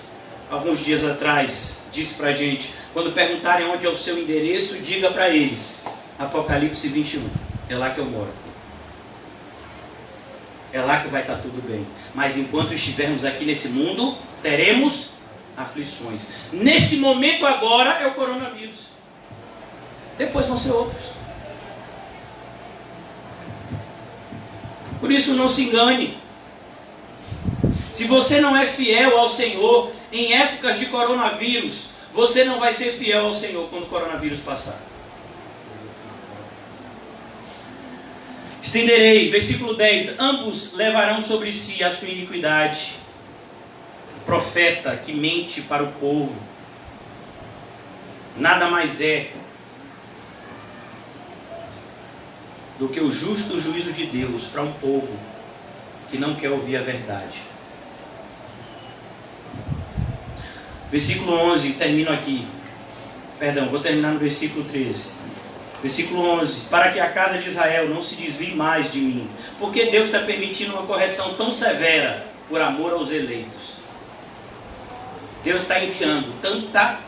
alguns dias atrás, disse pra gente: quando perguntarem onde é o seu endereço, diga para eles, Apocalipse 21, é lá que eu moro. É lá que vai estar tudo bem. Mas enquanto estivermos aqui nesse mundo, teremos aflições. Nesse momento agora é o coronavírus. depois vão ser outros. Por isso, não se engane. Se você não é fiel ao Senhor em épocas de coronavírus, você não vai ser fiel ao Senhor quando o coronavírus passar. Estenderei, versículo 10, ambos levarão sobre si a sua iniquidade. O profeta que mente para o povo nada mais é do que o justo juízo de Deus para um povo que não quer ouvir a verdade. Versículo 11, termino aqui. Perdão, vou terminar no versículo 13. Versículo 11. Para que a casa de Israel não se desvie mais de mim. Porque Deus está permitindo uma correção tão severa por amor aos eleitos. Deus está enviando tanta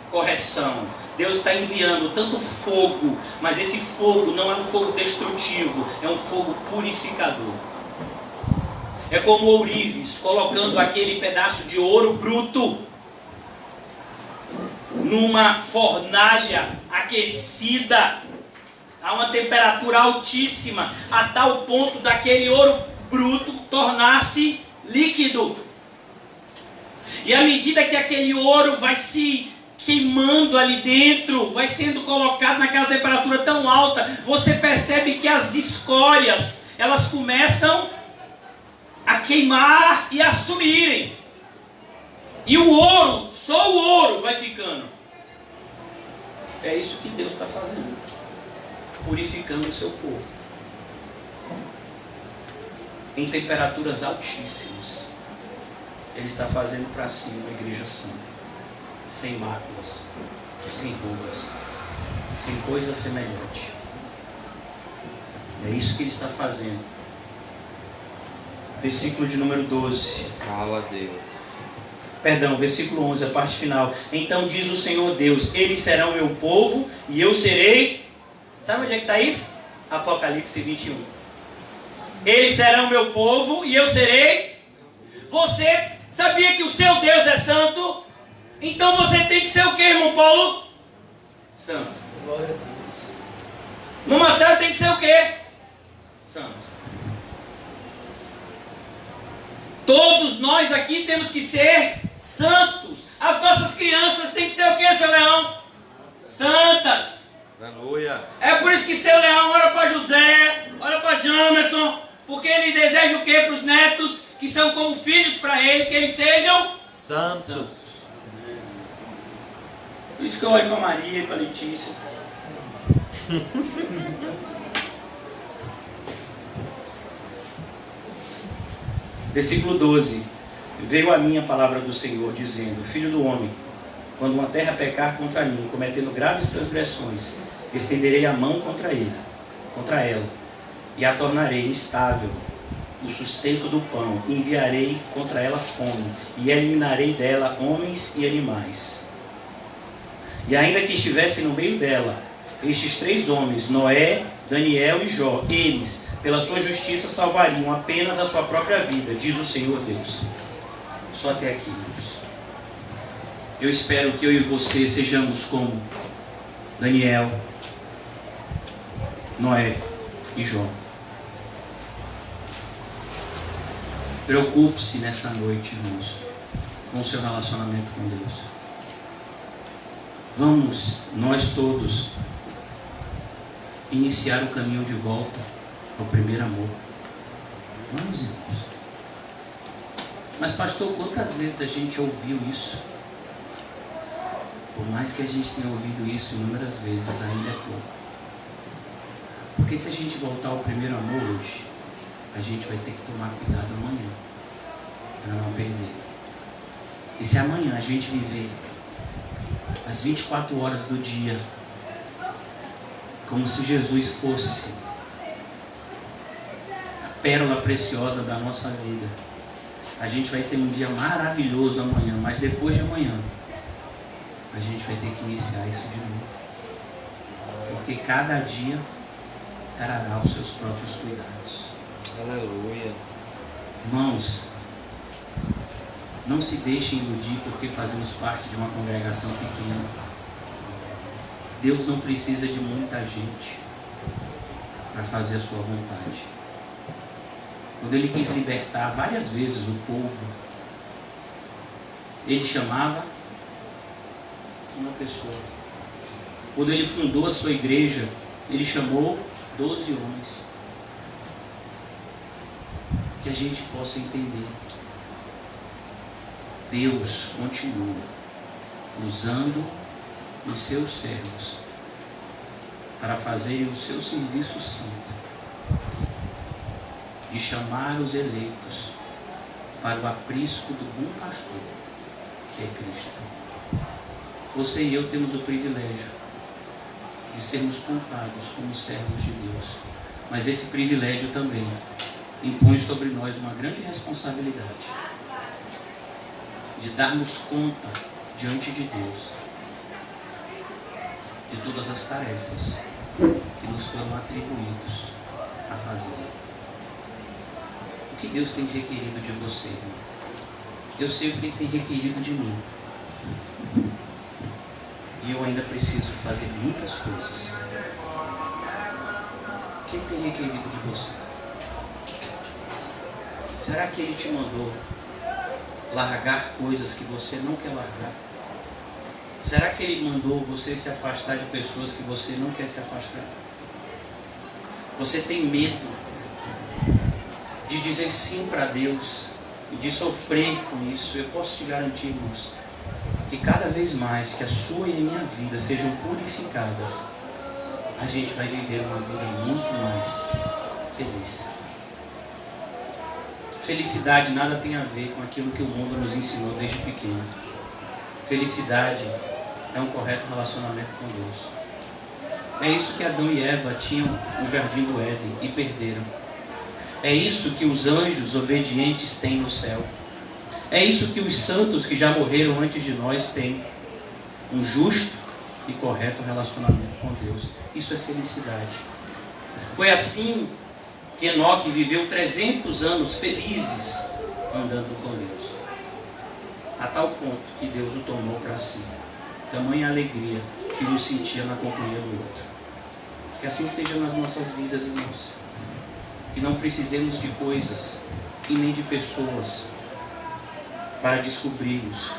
correção. Deus está enviando tanto fogo. Mas esse fogo não é um fogo destrutivo. É um fogo purificador. É como ourives colocando aquele pedaço de ouro bruto numa fornalha aquecida a uma temperatura altíssima, a tal ponto daquele ouro bruto tornar-se líquido. E à medida que aquele ouro vai se queimando ali dentro, vai sendo colocado naquela temperatura tão alta, você percebe que as escórias, elas começam a queimar e a sumirem. E o ouro, só o ouro vai ficando. É isso que Deus está fazendo. Purificando o seu povo. Em temperaturas altíssimas. Ele está fazendo para si uma igreja santa. Sem máculas. Sem rugas. Sem coisa semelhante. É isso que ele está fazendo. Versículo de número 12. Fala, Deus. Perdão, versículo 11, a parte final. Então diz o Senhor Deus, eles serão meu povo e eu serei... Sabe onde é que está isso? Apocalipse 21. Eles serão meu povo e eu serei... Você sabia que o seu Deus é santo? Então você tem que ser o que, irmão Paulo? Santo. No Marcelo tem que ser o que? Santo. Todos nós aqui temos que ser santos. As nossas crianças têm que ser o que, seu Leão? Santas. Aleluia. É por isso que seu Leão ora para José, ora para Jamerson, porque ele deseja o que para os netos, que são como filhos para ele, que eles sejam santos. Por isso que eu olho para Maria e para Letícia. Versículo 12. Veio a mim a palavra do Senhor, dizendo: Filho do homem, quando uma terra pecar contra mim, cometendo graves transgressões, estenderei a mão contra ela, e a tornarei instável o sustento do pão, enviarei contra ela fome, e eliminarei dela homens e animais. E ainda que estivessem no meio dela, estes 3 homens, Noé, Daniel e Jó, eles, pela sua justiça, salvariam apenas a sua própria vida, diz o Senhor Deus. Só até aqui, irmãos. Eu espero que eu e você sejamos como Daniel, Noé e Jó. Preocupe-se nessa noite, irmãos, com o seu relacionamento com Deus. Vamos, nós todos, iniciar o caminho de volta ao primeiro amor. Vamos, irmãos. Mas, pastor, quantas vezes a gente ouviu isso? Por mais que a gente tenha ouvido isso inúmeras vezes, ainda é pouco. Porque se a gente voltar ao primeiro amor hoje, a gente vai ter que tomar cuidado amanhã, para não perder. E se amanhã a gente viver as 24 horas do dia como se Jesus fosse a pérola preciosa da nossa vida, a gente vai ter um dia maravilhoso amanhã, mas depois de amanhã a gente vai ter que iniciar isso de novo, porque cada dia trará os seus próprios cuidados. Aleluia. Irmãos, não se deixem iludir porque fazemos parte de uma congregação pequena. Deus não precisa de muita gente para fazer a sua vontade. Quando ele quis libertar várias vezes o povo, ele chamava uma pessoa. Quando ele fundou a sua igreja, ele chamou 12 homens. Que a gente possa entender. Deus continua usando os seus servos para fazerem o seu serviço santo, de chamar os eleitos para o aprisco do bom pastor, que é Cristo. Você e eu temos o privilégio de sermos contados como servos de Deus, mas esse privilégio também impõe sobre nós uma grande responsabilidade de darmos conta diante de Deus de todas as tarefas que nos foram atribuídos a fazer. O que Deus tem requerido de você, irmão? Eu sei o que Ele tem requerido de mim. E eu ainda preciso fazer muitas coisas. O que Ele tem requerido de você? Será que Ele te mandou largar coisas que você não quer largar? Será que Ele mandou você se afastar de pessoas que você não quer se afastar? Você tem medo de dizer sim para Deus e de sofrer com isso? Eu posso te garantir, irmãos, que cada vez mais que a sua e a minha vida sejam purificadas, a gente vai viver uma vida muito mais feliz. Felicidade nada tem a ver com aquilo que o mundo nos ensinou desde pequeno. Felicidade é um correto relacionamento com Deus. É isso que Adão e Eva tinham no jardim do Éden e perderam. É isso que os anjos obedientes têm no céu. É isso que os santos que já morreram antes de nós têm. Um justo e correto relacionamento com Deus. Isso é felicidade. Foi assim que Enoque viveu 300 anos felizes andando com Deus. A tal ponto que Deus o tomou para si. Tamanha alegria que um sentia na companhia do outro. Que assim seja nas nossas vidas, irmãos. Que não precisemos de coisas e nem de pessoas para descobrirmos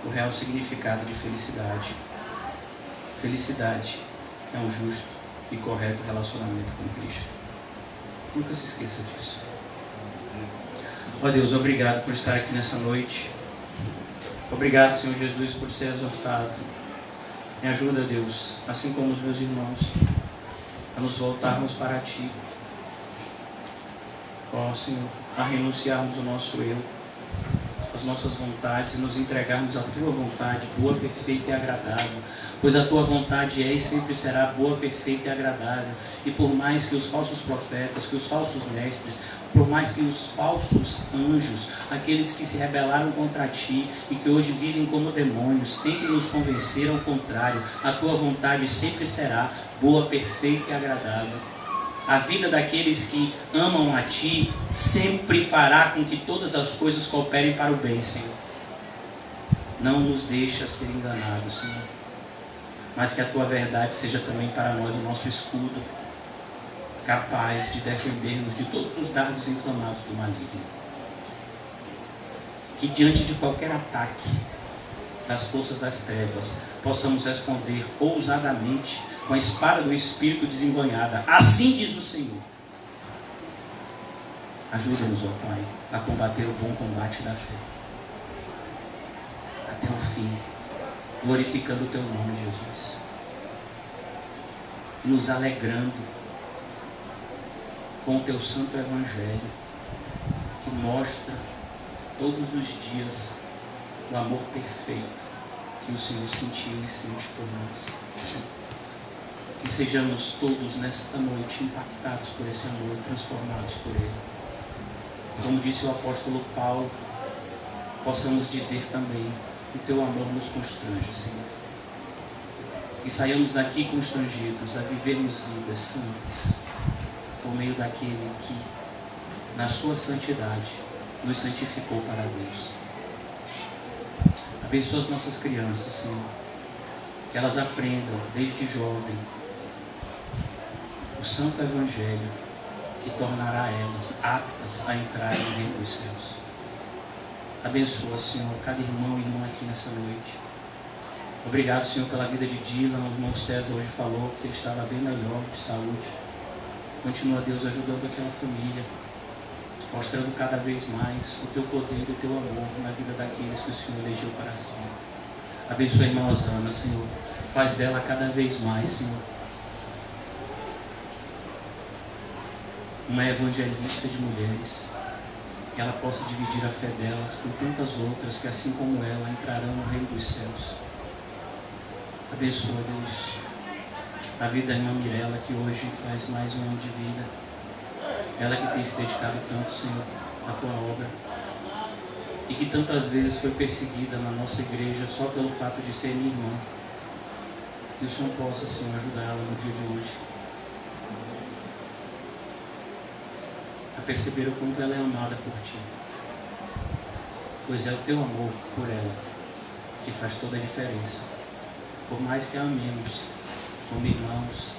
o real significado de felicidade. Felicidade é um justo e correto relacionamento com Cristo. Nunca se esqueça disso. Ó Deus, obrigado por estar aqui nessa noite. Obrigado, Senhor Jesus, por ser exortado. Me ajuda, Deus, assim como os meus irmãos, a nos voltarmos para Ti. Ó Senhor, a renunciarmos o nosso eu, as nossas vontades e nos entregarmos à Tua vontade, boa, perfeita e agradável. Pois a Tua vontade é e sempre será boa, perfeita e agradável. E por mais que os falsos profetas, que os falsos mestres, por mais que os falsos anjos, aqueles que se rebelaram contra Ti e que hoje vivem como demônios, tentem nos convencer ao contrário, a Tua vontade sempre será boa, perfeita e agradável. A vida daqueles que amam a Ti sempre fará com que todas as coisas cooperem para o bem, Senhor. Não nos deixa ser enganados, Senhor. Mas que a Tua verdade seja também para nós o nosso escudo, capaz de defender-nos de todos os dardos inflamados do maligno. Que diante de qualquer ataque das forças das trevas, possamos responder ousadamente com a espada do Espírito desembanhada. Assim diz o Senhor. Ajuda-nos, ó Pai, a combater o bom combate da fé. Até o fim, glorificando o Teu nome, Jesus. E nos alegrando com o Teu santo Evangelho, que mostra todos os dias o amor perfeito que o Senhor sentiu e sente por nós. Que sejamos todos nesta noite impactados por esse amor e transformados por Ele. Como disse o apóstolo Paulo, possamos dizer também: o Teu amor nos constrange, Senhor. Que saiamos daqui constrangidos a vivermos vidas santas, por meio daquele que, na sua santidade, nos santificou para Deus. Abençoa as nossas crianças, Senhor. que elas aprendam desde jovem o santo evangelho que tornará elas aptas a entrar no reino dos céus. Abençoa, Senhor, cada irmão e irmã aqui nessa noite. Obrigado, Senhor, pela vida de Dylan. O irmão César hoje falou que ele estava bem melhor de saúde. Continua, Deus, ajudando aquela família, mostrando cada vez mais o teu poder e o teu amor na vida daqueles que o Senhor elegeu para si. Abençoa a irmã Osana, Senhor. Faz dela cada vez mais, Senhor, uma evangelista de mulheres, que ela possa dividir a fé delas com tantas outras que, assim como ela, entrarão no reino dos céus. Abençoa, Deus, a vida da irmã Mirella, que hoje faz mais um ano de vida. Ela que tem se dedicado tanto, Senhor, à tua obra, e que tantas vezes foi perseguida na nossa igreja só pelo fato de ser minha irmã. Que o Senhor possa, Senhor, ajudá-la no dia de hoje a perceber o quanto ela é amada por Ti, pois é o Teu amor por ela que faz toda a diferença. Por mais que a amemos como irmãos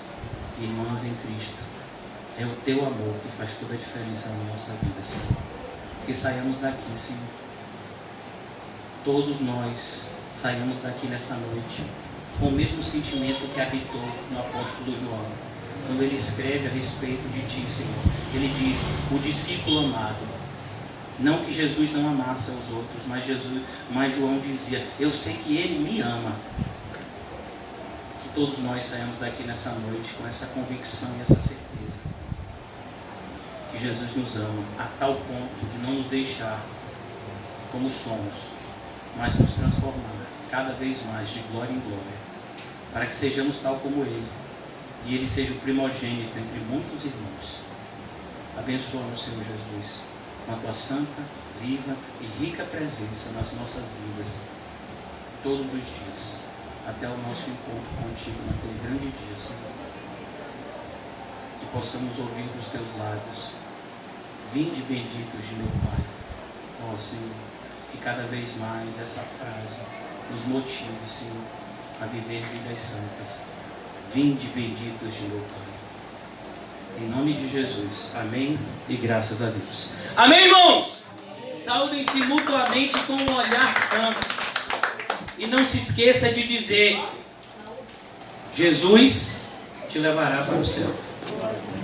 e irmãs em Cristo, é o Teu amor que faz toda a diferença na nossa vida, Senhor. Que saiamos daqui, Senhor, todos nós saiamos daqui nessa noite com o mesmo sentimento que habitou no apóstolo João, quando ele escreve a respeito de Ti, Senhor. Ele diz, o discípulo amado. Não que Jesus não amasse aos outros, mas João dizia, eu sei que Ele me ama. Que todos nós saímos daqui nessa noite com essa convicção e essa certeza que Jesus nos ama a tal ponto de não nos deixar como somos, mas nos transformar cada vez mais de glória em glória, para que sejamos tal como Ele, e Ele seja o primogênito entre muitos irmãos. Abençoa-nos, Senhor Jesus, com a Tua santa, viva e rica presença nas nossas vidas, todos os dias, até o nosso encontro contigo naquele grande dia, Senhor. Que possamos ouvir dos Teus lábios, vinde benditos de meu Pai. Ó Senhor, que cada vez mais essa frase nos motive, Senhor, a viver vidas santas. Vinde benditos de meu Pai. Em nome de Jesus. Amém e graças a Deus. Amém, irmãos? Saúdem-se mutuamente com um olhar santo. E não se esqueça de dizer, Jesus te levará para o céu.